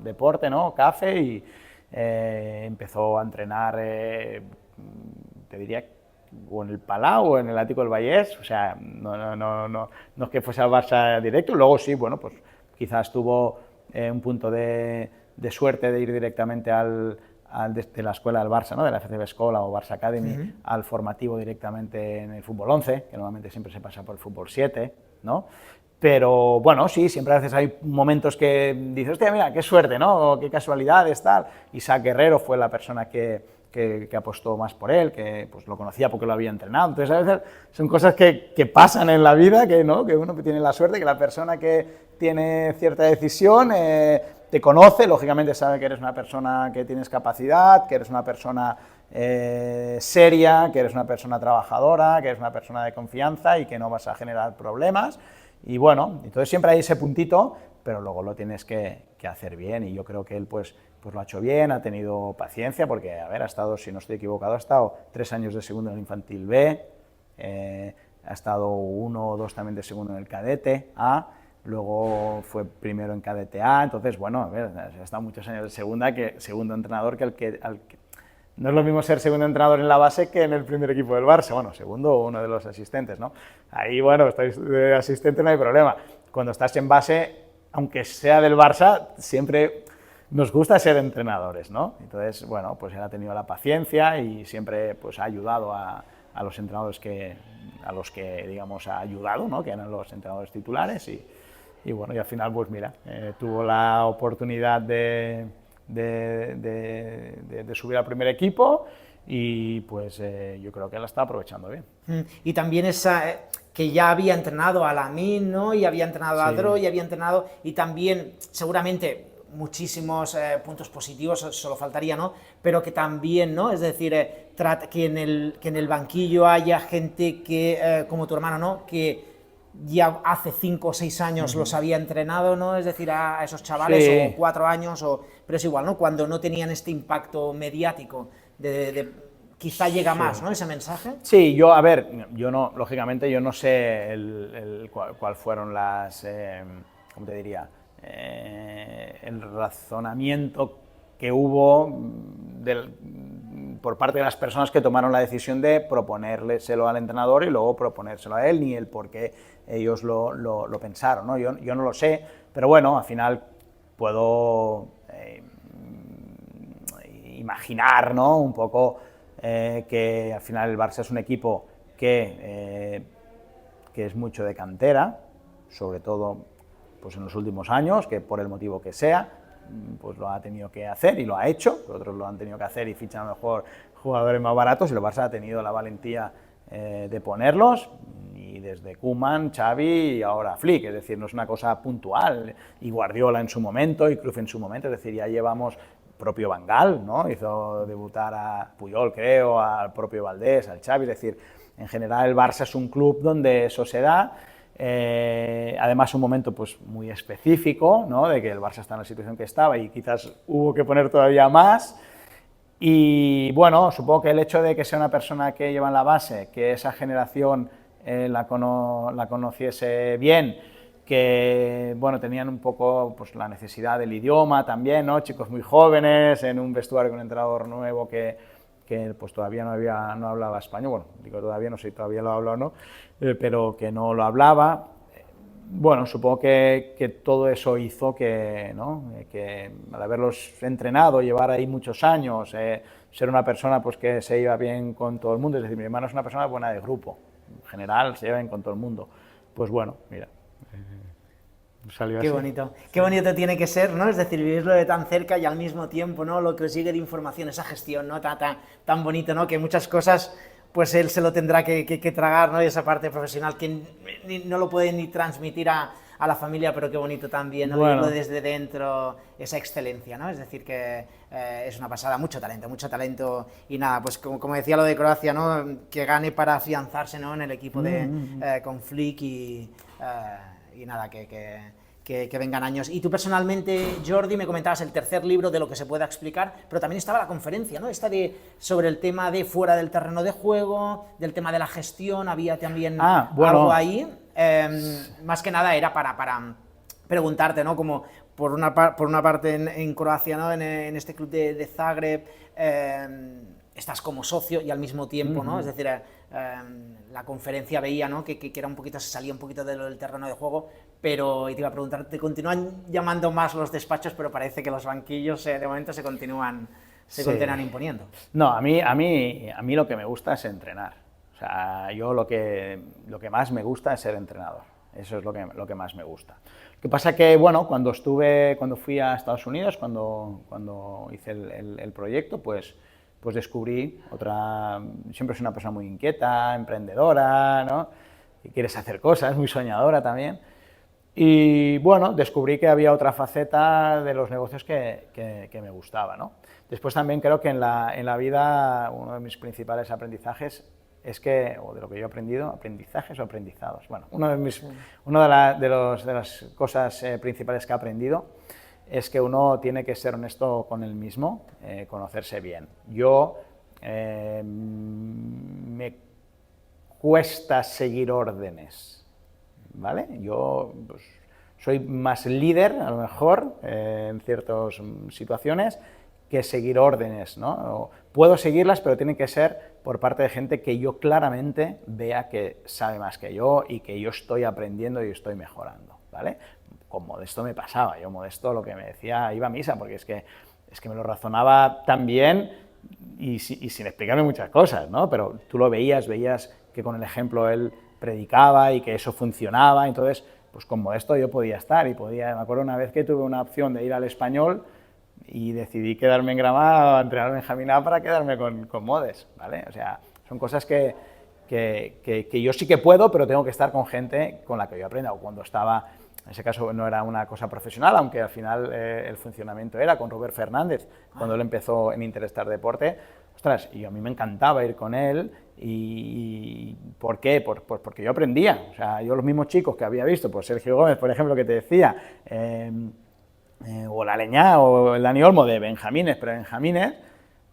deporte, ¿no?, CAFE, y empezó a entrenar, te diría, o en el Palau o en el Ático del Vallès, o sea, no es que fuese al Barça directo, luego sí, bueno, pues quizás tuvo un punto de suerte de ir directamente de la escuela del Barça, ¿no? De la FCB Escola o Barça Academy, al formativo directamente en el fútbol 11, que normalmente siempre se pasa por el fútbol 7, ¿no? Pero bueno, sí, siempre a veces hay momentos que dices, hostia, mira, qué suerte, ¿no? O qué casualidades, tal. Isaac Guerrero fue la persona que apostó más por él, que pues lo conocía porque lo había entrenado. Entonces, a veces son cosas que pasan en la vida, ¿no? Que uno tiene la suerte, que la persona que tiene cierta decisión te conoce, lógicamente sabe que eres una persona que tienes capacidad, que eres una persona seria, que eres una persona trabajadora, que eres una persona de confianza y que no vas a generar problemas. Y bueno, entonces siempre hay ese puntito, pero luego lo tienes que hacer bien, y yo creo que él pues lo ha hecho bien, ha tenido paciencia, porque, a ver, ha estado, si no estoy equivocado, ha estado 3 años de segundo en el infantil B, ha estado 1 o 2 también de segundo en el cadete A, luego fue primero en cadete A, entonces, bueno, a ver, ha estado muchos años de segunda, que segundo entrenador, no es lo mismo ser segundo entrenador en la base que en el primer equipo del Barça, bueno, segundo o uno de los asistentes, ¿no? Ahí, bueno, estáis de asistente, no hay problema. Cuando estás en base, aunque sea del Barça, siempre nos gusta ser entrenadores, ¿no? Entonces, bueno, pues él ha tenido la paciencia y siempre pues ha ayudado a los entrenadores a los que, digamos, ha ayudado, ¿no? Que eran los entrenadores titulares, y bueno, y al final, pues mira, tuvo la oportunidad de subir al primer equipo, y pues yo creo que la está aprovechando bien. Y también que ya había entrenado a Lamine, ¿no? Y había entrenado a Dro, y había entrenado, y también seguramente muchísimos puntos positivos, solo faltaría, ¿no? Pero que también, ¿no? Es decir, que en el banquillo haya gente que, como tu hermano, ¿no? Que ya hace 5 o 6 años los había entrenado, ¿no? Es decir, a esos chavales, sí, o 4 años, pero es igual, ¿no? Cuando no tenían este impacto mediático, quizá llega, sí, más, ¿no? Ese mensaje. Sí, a ver, lógicamente yo no sé cuál fueron las, ¿cómo te diría? El razonamiento que hubo por parte de las personas que tomaron la decisión de proponérselo al entrenador y luego proponérselo a él, ni el por qué ellos lo pensaron, ¿no? Yo no lo sé, pero bueno, al final puedo imaginar, ¿no? Un poco que al final el Barça es un equipo que es mucho de cantera, sobre todo pues en los últimos años, que por el motivo que sea, pues lo ha tenido que hacer y lo ha hecho, otros lo han tenido que hacer y fichan a lo mejor jugadores más baratos, y el Barça ha tenido la valentía de ponerlos, y desde Koeman, Xavi y ahora Flick, es decir, no es una cosa puntual, y Guardiola en su momento, y Cruyff en su momento, es decir, ya llevamos, propio Van Gaal, ¿no? Hizo debutar a Puyol, creo, al propio Valdés, al Xavi, es decir, en general el Barça es un club donde eso se da. Además un momento pues muy específico, ¿no? De que el Barça está en la situación que estaba y quizás hubo que poner todavía más, y bueno, supongo que el hecho de que sea una persona que lleva en la base, que esa generación la conociese bien, que bueno, tenían un poco pues la necesidad del idioma también, ¿no? Chicos muy jóvenes en un vestuario con un entrenador nuevo que pues todavía no hablaba español, bueno, digo todavía, no sé si todavía lo habla o no, pero que no lo hablaba. Bueno, supongo que todo eso hizo que, ¿no? Que al haberlos entrenado, llevar ahí muchos años, ser una persona pues que se iba bien con todo el mundo, es decir, mi hermano es una persona buena de grupo, en general se lleva bien con todo el mundo, pues bueno, mira. Salió qué así. bonito, qué bonito tiene que ser, ¿no? Es decir, vivirlo de tan cerca y al mismo tiempo, ¿no? Lo que os llegue de información, esa gestión, ¿no? Tan bonito, ¿no? Que muchas cosas, pues él se lo tendrá que tragar, ¿no? Y esa parte profesional que no lo puede ni transmitir a la familia, pero qué bonito también, ¿no? Bueno. Vivirlo desde dentro, esa excelencia, ¿no? Es decir, que es una pasada, mucho talento, y nada, pues como decía lo de Croacia, ¿no? Que gane para afianzarse, ¿no? En el equipo con Flick y nada, que vengan años. Y tú personalmente, Jordi, me comentabas el tercer libro de lo que se pueda explicar, pero también estaba la conferencia, ¿no? Esta sobre el tema de fuera del terreno de juego, del tema de la gestión, había también algo ahí. Más que nada era para preguntarte, ¿no? Como por una parte en Croacia, ¿no? En este club de Zagreb, estás como socio y al mismo tiempo, ¿no? Es decir, la conferencia veía, ¿no? que era un poquito, se salía un poquito del terreno de juego, pero y te iba a preguntar, ¿te continúan llamando más los despachos, pero parece que los banquillos de momento se continúan imponiendo? No, a mí lo que me gusta es entrenar. O sea, yo lo que más me gusta es ser entrenador. Eso es lo que más me gusta. Lo que pasa que, bueno, cuando fui a Estados Unidos, cuando hice el proyecto, pues descubrí siempre soy una persona muy inquieta, emprendedora, ¿no? Y quieres hacer cosas, muy soñadora también. Y bueno, descubrí que había otra faceta de los negocios que me gustaba, ¿no? Después también creo que en la vida uno de mis principales aprendizajes es o de lo que yo he aprendido, aprendizajes o aprendizados. Bueno, una de las cosas principales que he aprendido es que uno tiene que ser honesto con él mismo, conocerse bien. Me cuesta seguir órdenes, ¿vale? Yo pues, soy más líder, a lo mejor, en ciertas situaciones, que seguir órdenes, ¿no? Puedo seguirlas, pero tienen que ser por parte de gente que yo claramente vea que sabe más que yo y que yo estoy aprendiendo y estoy mejorando, ¿vale? Con Modesto me pasaba, yo Modesto lo que me decía iba a misa, porque es que me lo razonaba tan bien y sin explicarme muchas cosas, ¿no? Pero tú lo veías que con el ejemplo él predicaba y que eso funcionaba, entonces, pues con Modesto yo podía estar me acuerdo una vez que tuve una opción de ir al Español y decidí quedarme en Granada, entrenar en Benjamín A para quedarme con Modes, ¿vale? O sea, son cosas que yo sí que puedo, pero tengo que estar con gente con la que yo aprenda, o cuando estaba, en ese caso no era una cosa profesional, aunque al final el funcionamiento era con Robert Fernández, cuando él empezó en Interstar Deporte, ostras, y a mí me encantaba ir con él, y ¿por qué? Pues porque yo aprendía, o sea, yo los mismos chicos que había visto, pues Sergio Gómez, por ejemplo, que te decía, o la Leñá o el Dani Olmo de Benjamines, pero Benjamines,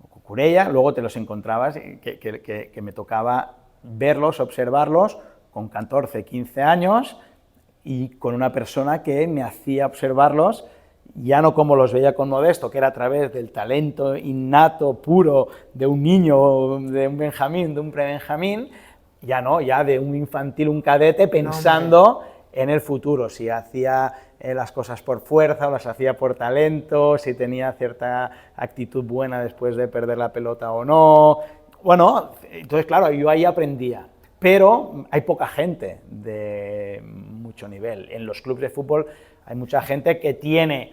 o Cucurella, luego te los encontrabas que me tocaba verlos, observarlos con 14, 15 años y con una persona que me hacía observarlos ya no como los veía con Modesto, que era a través del talento innato, puro, de un niño, de un Benjamín, de un pre-Benjamín, ya no, ya de un infantil, un cadete, pensando en el futuro, si hacía las cosas por fuerza o las hacía por talento, si tenía cierta actitud buena después de perder la pelota o no. Bueno, entonces claro, yo ahí aprendía, pero hay poca gente de mucho nivel. En los clubes de fútbol hay mucha gente que tiene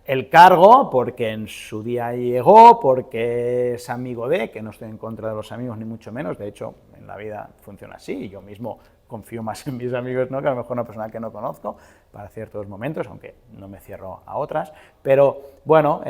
el cargo porque en su día llegó, porque es amigo de, que no estoy en contra de los amigos ni mucho menos, de hecho en la vida funciona así, y yo mismo confío más en mis amigos, ¿no?, que a lo mejor una persona que no conozco para ciertos momentos, aunque no me cierro a otras, pero bueno,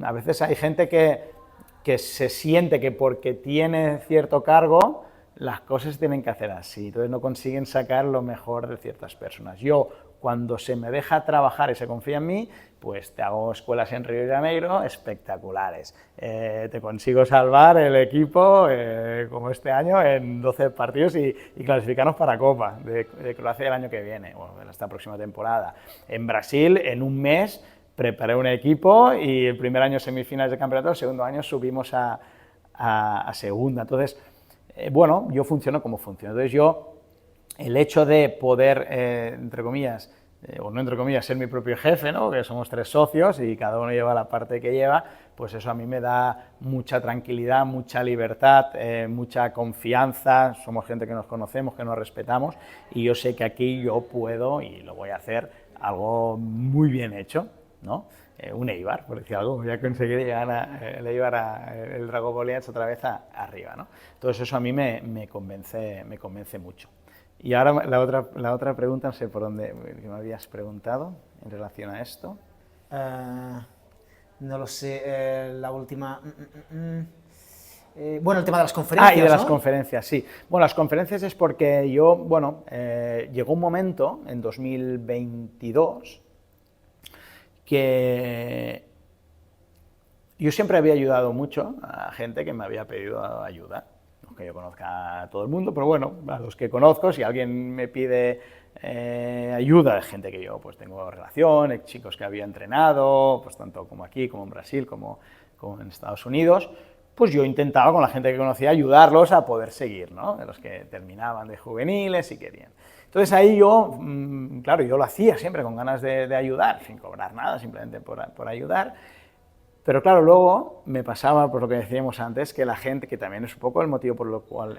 a veces hay gente que se siente que porque tiene cierto cargo las cosas tienen que hacer así, entonces no consiguen sacar lo mejor de ciertas personas. Yo, cuando se me deja trabajar y se confía en mí, pues te hago escuelas en Río de Janeiro espectaculares. Te consigo salvar el equipo, como este año, en 12 partidos y clasificarnos para Copa de Croacia el año que viene, o en esta próxima temporada. En Brasil, en un mes, preparé un equipo y el primer año semifinales de campeonato, el segundo año subimos a segunda. Entonces, bueno, yo funciono como funciono. Entonces el hecho de poder, entre comillas, o no entre comillas, ser mi propio jefe, ¿no?, que somos 3 socios y cada uno lleva la parte que lleva, pues eso a mí me da mucha tranquilidad, mucha libertad, mucha confianza, somos gente que nos conocemos, que nos respetamos, y yo sé que aquí yo puedo, y lo voy a hacer, algo muy bien hecho, ¿no? Un Eibar, por decir algo, voy a conseguir llegar el Eibar, el Drago Goliath otra vez arriba, ¿no? Entonces eso a mí me convence mucho. Y ahora la otra pregunta, no sé por dónde me habías preguntado en relación a esto. No lo sé, la última... bueno, el tema de las conferencias, y de las ¿no? conferencias, sí. Bueno, las conferencias es porque yo, bueno, llegó un momento, en 2022, que yo siempre había ayudado mucho a gente que me había pedido ayuda. No que yo conozca a todo el mundo, pero bueno, a los que conozco, si alguien me pide ayuda, de gente que yo pues tengo relación, chicos que había entrenado, pues tanto como aquí, como en Brasil, como en Estados Unidos, pues yo intentaba con la gente que conocía ayudarlos a poder seguir, ¿no?, de los que terminaban de juveniles y querían. Entonces ahí yo, claro, yo lo hacía siempre con ganas de ayudar, sin cobrar nada, simplemente por ayudar. Pero claro, luego me pasaba, por lo que decíamos antes, que la gente, que también es un poco el motivo por lo cual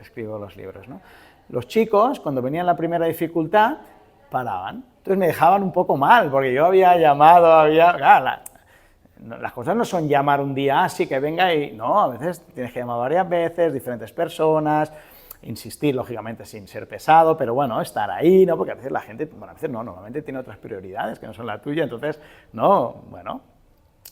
escribo los libros, ¿no? Los chicos, cuando venían la primera dificultad, paraban. Entonces me dejaban un poco mal, porque yo había llamado, claro, las cosas no son llamar un día así, que venga y... No, a veces tienes que llamar varias veces, diferentes personas, insistir, lógicamente, sin ser pesado, pero bueno, estar ahí, ¿no? Porque a veces la gente, bueno, a veces no, normalmente tiene otras prioridades que no son la tuya, entonces, no, bueno.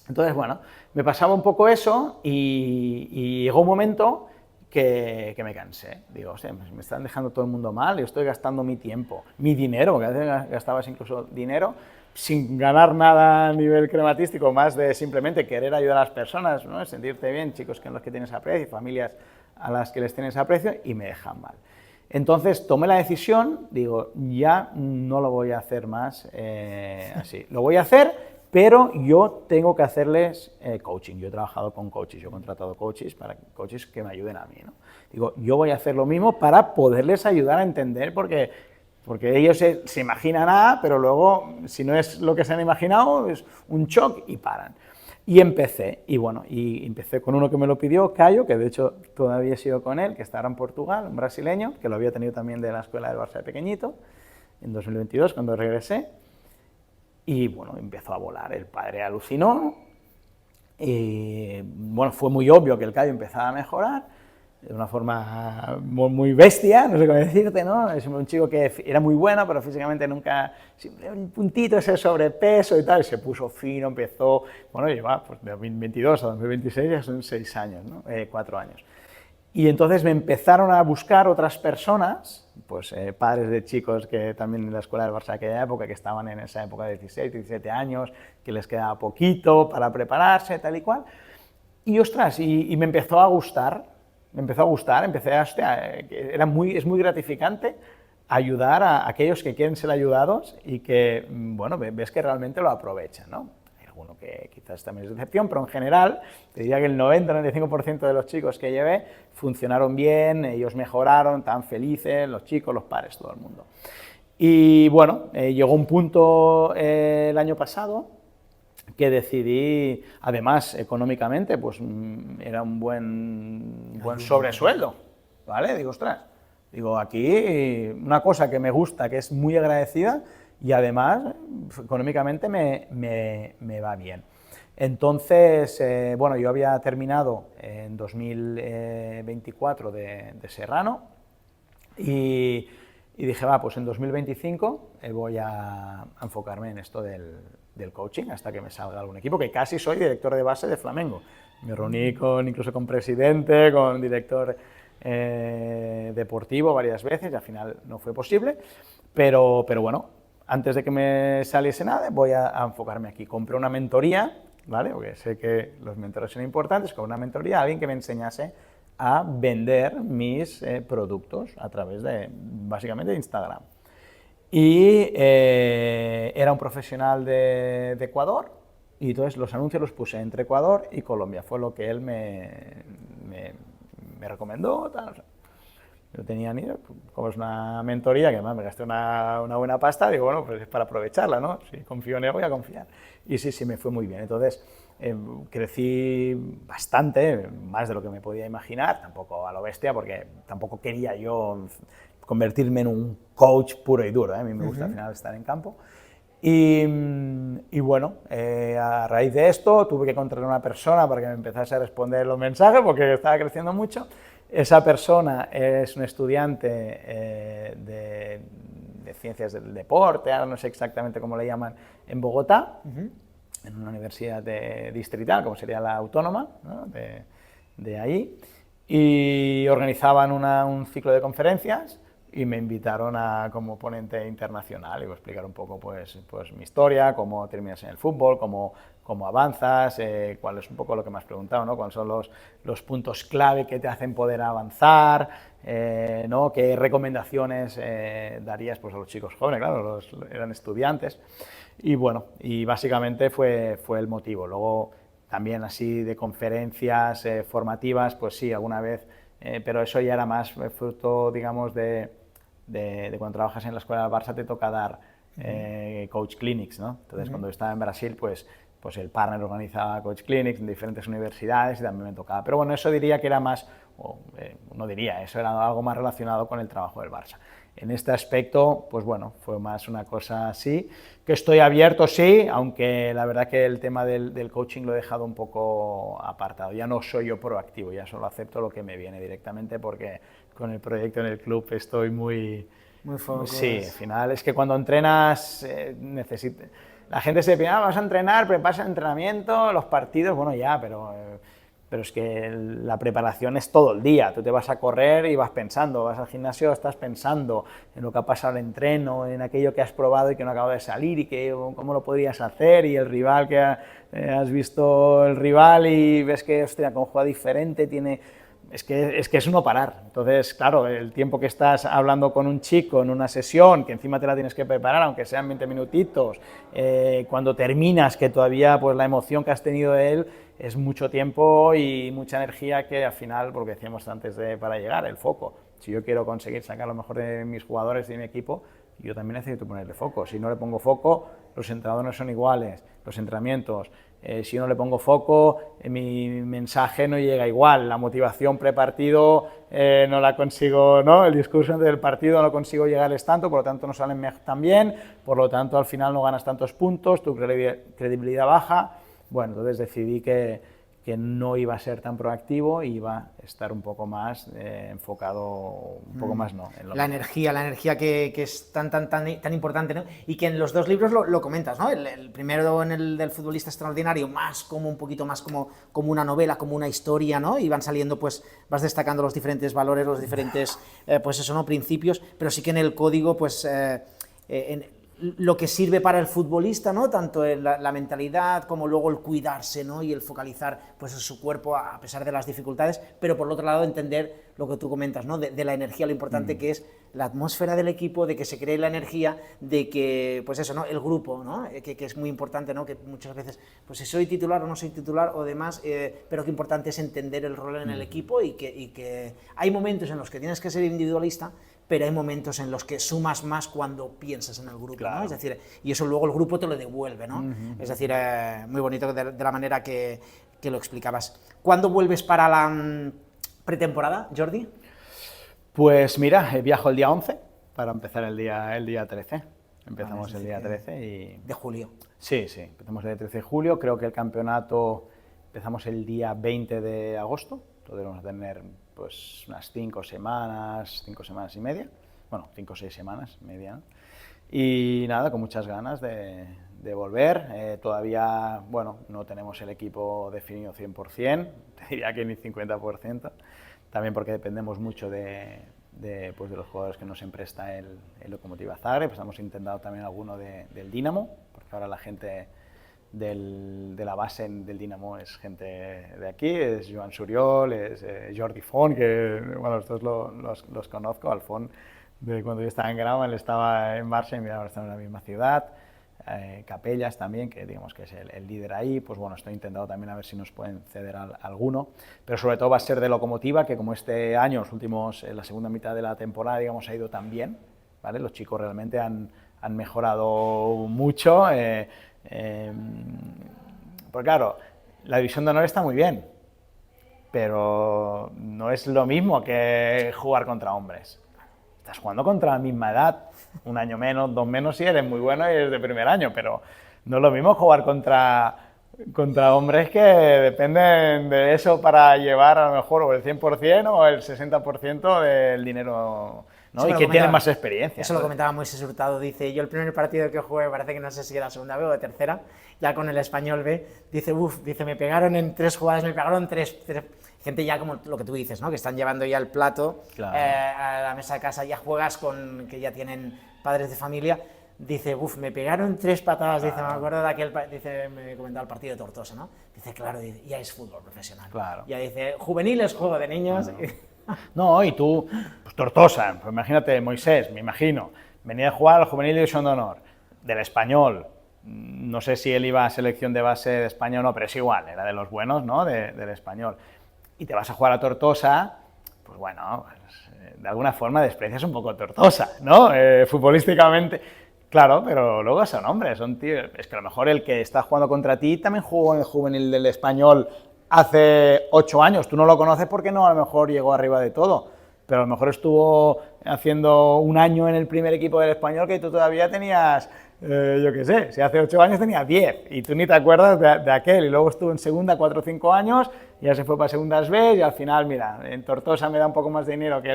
Entonces, bueno, me pasaba un poco eso y llegó un momento que me cansé. Digo, hostia, me están dejando todo el mundo mal, yo estoy gastando mi tiempo, mi dinero, porque a veces gastabas incluso dinero, sin ganar nada a nivel crematístico, más de simplemente querer ayudar a las personas, ¿no? Sentirte bien, chicos con los que tienes aprecio, familias a las que les tienes aprecio, y me dejan mal. Entonces tomé la decisión, digo, ya no lo voy a hacer más así. Lo voy a hacer, pero yo tengo que hacerles coaching. Yo he trabajado con coaches, yo he contratado coaches que me ayuden a mí, ¿no? Digo, yo voy a hacer lo mismo para poderles ayudar a entender, porque ellos se imaginan pero luego, si no es lo que se han imaginado, es un shock y paran. Y empecé, y bueno, empecé con uno que me lo pidió, Caio, que de hecho todavía he sido con él, que está ahora en Portugal, un brasileño, que lo había tenido también de la escuela del Barça de pequeñito, en 2022, cuando regresé, y bueno, empezó a volar, el padre alucinó, y bueno, fue muy obvio que el Caio empezaba a mejorar, de una forma muy bestia, no sé cómo decirte, ¿no? Es un chico que era muy bueno, pero físicamente nunca, siempre un puntito ese sobrepeso y tal, y se puso fino, empezó, bueno, lleva pues, de 2022 a 2026 ya son 6 años, ¿no? 4 años. Y entonces me empezaron a buscar otras personas, pues padres de chicos que también en la escuela del Barça de aquella época, que estaban en esa época de 16, 17 años, que les quedaba poquito para prepararse, tal y cual, y ostras, y me empezó a gustar, es muy gratificante ayudar a aquellos que quieren ser ayudados y que, bueno, ves que realmente lo aprovechan, ¿no? Hay alguno que quizás también es decepción, pero en general, te diría que el 90-95% de los chicos que llevé funcionaron bien, ellos mejoraron, estaban felices, los chicos, los padres, todo el mundo. Y bueno, llegó un punto el año pasado que decidí, además económicamente, pues era un buen sobresueldo, ¿vale? Digo, ostras, digo, aquí una cosa que me gusta, que es muy agradecida y además económicamente me va bien. Entonces, bueno, yo había terminado en 2024 de Serrano y dije, va, pues en 2025 voy a enfocarme en esto del coaching hasta que me salga algún equipo, que casi soy director de base de Flamengo. Me reuní incluso con presidente, con director deportivo varias veces y al final no fue posible, pero bueno, antes de que me saliese nada voy a enfocarme aquí. Compré una mentoría, ¿vale? Porque sé que los mentores son importantes, con una mentoría, alguien que me enseñase a vender mis productos a través de, básicamente, de Instagram. Y era un profesional de Ecuador, y entonces los anuncios los puse entre Ecuador y Colombia, fue lo que él me recomendó, tal, o sea, no tenía ni idea, como es una mentoría, que además me gasté una buena pasta, digo, bueno, pues es para aprovecharla, ¿no? Si confío en él, voy a confiar. Y sí, me fue muy bien. Entonces, crecí bastante, más de lo que me podía imaginar, tampoco a lo bestia, porque tampoco quería yo convertirme en un coach puro y duro, ¿eh? A mí me gusta al final estar en campo. Y bueno, a raíz de esto tuve que contratar a una persona para que me empezase a responder los mensajes, porque estaba creciendo mucho. Esa persona es un estudiante de ciencias del deporte, ahora no sé exactamente cómo le llaman, en Bogotá, en una universidad distrital, como sería la Autónoma, ¿no? de ahí, y organizaban un ciclo de conferencias y me invitaron como ponente internacional y voy a explicar un poco pues mi historia, cómo terminas en el fútbol, cómo avanzas, cuál es un poco lo que me has preguntado, ¿no? Cuáles son los puntos clave que te hacen poder avanzar, ¿no? ¿Qué recomendaciones darías pues, a los chicos jóvenes? Claro, eran estudiantes. Y bueno, y básicamente fue el motivo. Luego también así de conferencias formativas, pues sí, alguna vez, pero eso ya era más fruto, digamos, de de cuando trabajas en la escuela del Barça te toca dar coach clinics, ¿no? Entonces, cuando yo estaba en Brasil, pues el partner organizaba coach clinics en diferentes universidades y también me tocaba. Pero bueno, eso diría que era más, no diría, eso era algo más relacionado con el trabajo del Barça. En este aspecto, pues bueno, fue más una cosa así, que estoy abierto, sí, aunque la verdad que el tema del coaching lo he dejado un poco apartado. Ya no soy yo proactivo, ya solo acepto lo que me viene directamente porque con el proyecto en el club estoy muy focus. Sí, al final es que cuando entrenas la gente se piensa, vas a entrenar, preparas el entrenamiento, los partidos, bueno ya, pero es que la preparación es todo el día. Tú te vas a correr y vas pensando, vas al gimnasio, estás pensando en lo que ha pasado en el entreno, en aquello que has probado y que no acaba de salir y cómo lo podrías hacer, y el rival que has visto el rival y ves que, hostia, cómo juega diferente, es que es no parar. Entonces, claro, el tiempo que estás hablando con un chico en una sesión, que encima te la tienes que preparar, aunque sean 20 minutitos, cuando terminas, que todavía pues la emoción que has tenido de él, es mucho tiempo y mucha energía que al final, porque decíamos antes para llegar, el foco. Si yo quiero conseguir sacar lo mejor de mis jugadores y de mi equipo, yo también necesito ponerle foco. Si no le pongo foco, los entrenadores no son iguales, los entrenamientos. Si no le pongo foco, mi mensaje no llega igual, la motivación prepartido no la consigo, ¿no? El discurso antes del partido no lo consigo llegarles tanto, por lo tanto no salen tan bien, por lo tanto al final no ganas tantos puntos, tu credibilidad baja. Bueno, entonces decidí que no iba a ser tan proactivo y iba a estar un poco más enfocado, un poco más no. En la energía que es tan importante, ¿no? Y que en los dos libros lo comentas, ¿no? El primero, en el del futbolista extraordinario, más como un poquito más como una novela, como una historia, ¿no? Y van saliendo, pues vas destacando los diferentes valores, los diferentes, pues eso, ¿no? Principios, pero sí que en el código, pues lo que sirve para el futbolista, ¿no? Tanto en la mentalidad como luego el cuidarse, ¿no? Y el focalizar pues, en su cuerpo a pesar de las dificultades, pero por el otro lado entender lo que tú comentas, ¿no? de la energía, lo importante que es la atmósfera del equipo, de que se cree la energía, de que, pues eso, ¿no? El grupo, ¿no? Que es muy importante, ¿no? Que muchas veces, pues si soy titular o no soy titular o demás, pero que importante es entender el rol en el equipo y que hay momentos en los que tienes que ser individualista, pero hay momentos en los que sumas más cuando piensas en el grupo, claro. ¿No? Es decir, y eso luego el grupo te lo devuelve, ¿no? Es decir, muy bonito de la manera que lo explicabas. ¿Cuándo vuelves para la pretemporada, Jordi? Pues mira, viajo el día 11 para empezar el día 13. Empezamos el día 13 y... ¿De julio? Sí, empezamos el día 13 de julio. Creo que el campeonato empezamos el día 20 de agosto. Podremos tener pues unas 5 semanas y media, bueno, 5 o 6 semanas, media, ¿no? Y nada, con muchas ganas de volver. Todavía, bueno, no tenemos el equipo definido 100%, te diría que ni 50%, también porque dependemos mucho de los jugadores que nos empresta el Lokomotiv Zagreb. Estamos intentando también alguno del Dinamo, porque ahora la gente de la base del Dinamo es gente de aquí, es Joan Suriol, es Jordi Font, que bueno, estos los conozco, al Font, de cuando yo estaba en Grau, él estaba en Barça y mira, ahora estamos en la misma ciudad. Capellas también, que digamos que es el líder ahí, pues bueno, estoy intentando también a ver si nos pueden ceder alguno, pero sobre todo va a ser de Lokomotiva, que como este año, la segunda mitad de la temporada, digamos, ha ido tan bien, ¿vale? Los chicos realmente han mejorado mucho, porque claro, la división de honor está muy bien, pero no es lo mismo que jugar contra hombres. Estás jugando contra la misma edad, un año menos, 2 menos, si eres muy bueno y eres de primer año, pero no es lo mismo jugar contra hombres que dependen de eso para llevar a lo mejor o el 100% o el 60% del dinero, ¿no? Y que tienen más experiencia. Eso lo comentaba Moisés Hurtado, dice, yo el primer partido que jugué, parece que no sé si era segunda B o de tercera, ya con el Español B, dice, me pegaron en 3 jugadas, me pegaron 3 gente ya como lo que tú dices, ¿no? Que están llevando ya el plato, claro, a la mesa de casa, ya juegas con que ya tienen padres de familia. Dice, me pegaron 3 patadas, claro. Dice, me acuerdo de aquel, dice, me comentaba el partido de Tortosa, ¿no? Dice, claro, ya es fútbol profesional. Claro. Ya dice, juveniles, juego de niños. No, y tú, pues Tortosa, pues imagínate, Moisés, me imagino, venía a jugar al juvenil de división de honor, del Español. No sé si él iba a selección de base de España o no, pero es igual, era de los buenos, ¿no? Del Español. Y te vas a jugar a Tortosa, pues bueno, pues, de alguna forma desprecias un poco Tortosa, ¿no? Futbolísticamente, claro, pero luego son hombres, son tíos. Es que a lo mejor el que está jugando contra ti también jugó en el juvenil del Español hace 8 años. Tú no lo conoces porque no, a lo mejor llegó arriba de todo, pero a lo mejor estuvo haciendo un año en el primer equipo del Español que tú todavía tenías, yo qué sé, si hace 8 años tenía 10 y tú ni te acuerdas de aquel, y luego estuvo en segunda 4 o 5 años, ya se fue para segundas B y al final, mira, en Tortosa me da un poco más de dinero que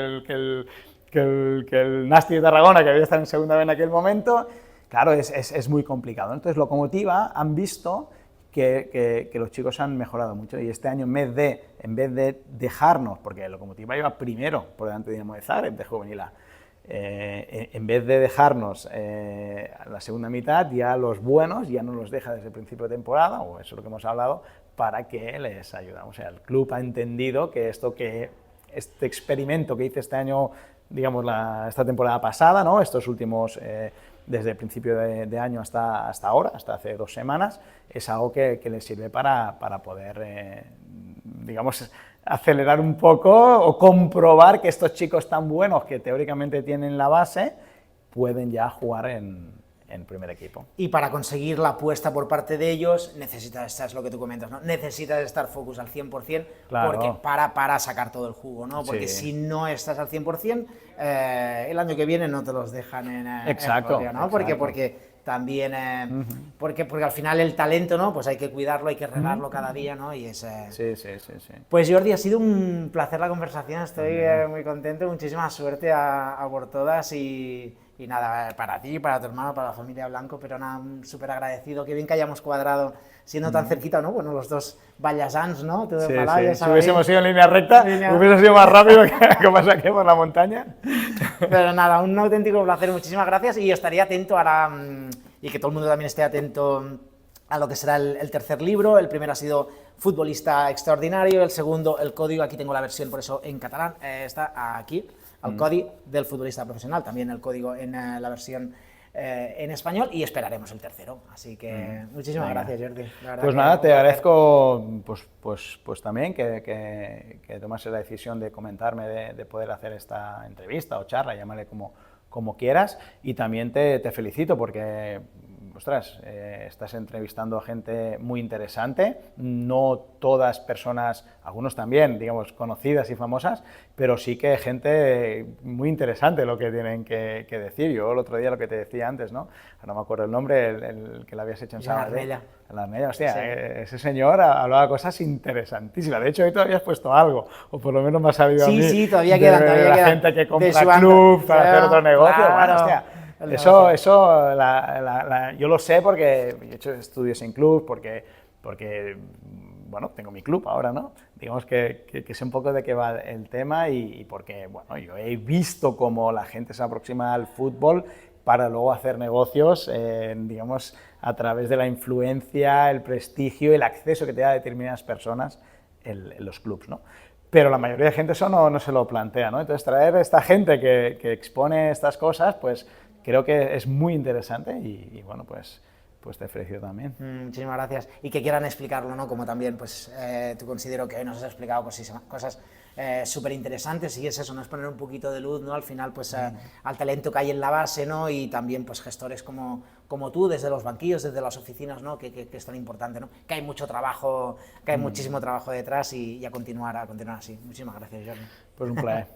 el Nasti de Tarragona, que había estado en segunda B en aquel momento. Claro, es muy complicado. Entonces, Locomotiva han visto que los chicos han mejorado mucho y este año en vez de dejarnos, porque Locomotiva iba primero por delante de Dinamo de Zagreb de juvenil A, en vez de dejarnos a la segunda mitad, ya los buenos ya no los deja desde el principio de temporada, o eso es lo que hemos hablado, para que les ayudemos. O sea, el club ha entendido que este experimento que hice este año, digamos, esta temporada pasada, ¿no? Estos últimos, desde el principio de año hasta ahora, hasta hace 2 semanas, es algo que les sirve para poder, digamos, acelerar un poco o comprobar que estos chicos tan buenos que teóricamente tienen la base pueden ya jugar en primer equipo. Y para conseguir la apuesta por parte de ellos, necesitas, es lo que tú comentas, ¿no? Necesitas estar focus al 100%, claro, porque para sacar todo el jugo, ¿no? Porque si no estás al 100%, el año que viene no te los dejan en exacto, Rodia, ¿no? exacto. Porque también, porque al final el talento, ¿no? Pues hay que cuidarlo, hay que regarlo cada día, ¿no? Y es, sí. Pues Jordi, ha sido un placer la conversación, estoy muy contento, muchísima suerte a por todas y nada, para ti, para tu hermano, para la familia Blanco, pero nada, súper agradecido, qué bien que hayamos cuadrado siendo tan cerquita, ¿no? Bueno, los dos vallasans, ¿no? Todo sí. Si ahí. hubiésemos ido en línea recta, hubiese sido más rápido que pasa aquí por la montaña. Pero nada, un auténtico placer, muchísimas gracias y estaría atento ahora, y que todo el mundo también esté atento a lo que será el tercer libro. El primero ha sido Futbolista Extraordinario, el segundo, El Código, aquí tengo la versión, por eso en catalán, está aquí. El código del futbolista profesional, también el código en la versión en español, y esperaremos el tercero. Así que muchísimas gracias, Jordi. Pues nada, te agradezco pues también que tomases la decisión de comentarme, de poder hacer esta entrevista o charla, llámale como quieras, y también te felicito porque, ostras, estás entrevistando a gente muy interesante, no todas personas, algunos también, digamos, conocidas y famosas, pero sí que gente muy interesante lo que tienen que decir. Yo el otro día lo que te decía antes, ¿no? No me acuerdo el nombre, el que le habías hecho en Sabadell. La Armella, hostia, sí. Ese señor hablaba cosas interesantísimas. De hecho, hoy todavía has puesto algo, o por lo menos me ha sabido a mí. Sí, todavía quedan. La gente que compra club para hacer otro negocio. Claro. Bueno, hostia, yo lo sé porque he hecho estudios en club, porque bueno, tengo mi club ahora, ¿no? Digamos que sé un poco de qué va el tema y porque, bueno, yo he visto cómo la gente se aproxima al fútbol para luego hacer negocios, digamos, a través de la influencia, el prestigio y el acceso que te da a determinadas personas en los clubs, ¿no? Pero la mayoría de gente eso no se lo plantea, ¿no? Entonces, traer a esta gente que expone estas cosas, pues creo que es muy interesante y bueno, pues te felicito también. Muchísimas gracias. Y que quieran explicarlo, ¿no? Como también, pues, tú considero que hoy nos has explicado cosas súper interesantes y es eso, ¿no? Es poner un poquito de luz, ¿no? Al final, pues, al talento que hay en la base, ¿no? Y también, pues, gestores como tú, desde los banquillos, desde las oficinas, ¿no? Que es tan importante, ¿no? Que hay mucho trabajo, que hay muchísimo trabajo detrás y a continuar así. Muchísimas gracias, Jordi. Pues un placer.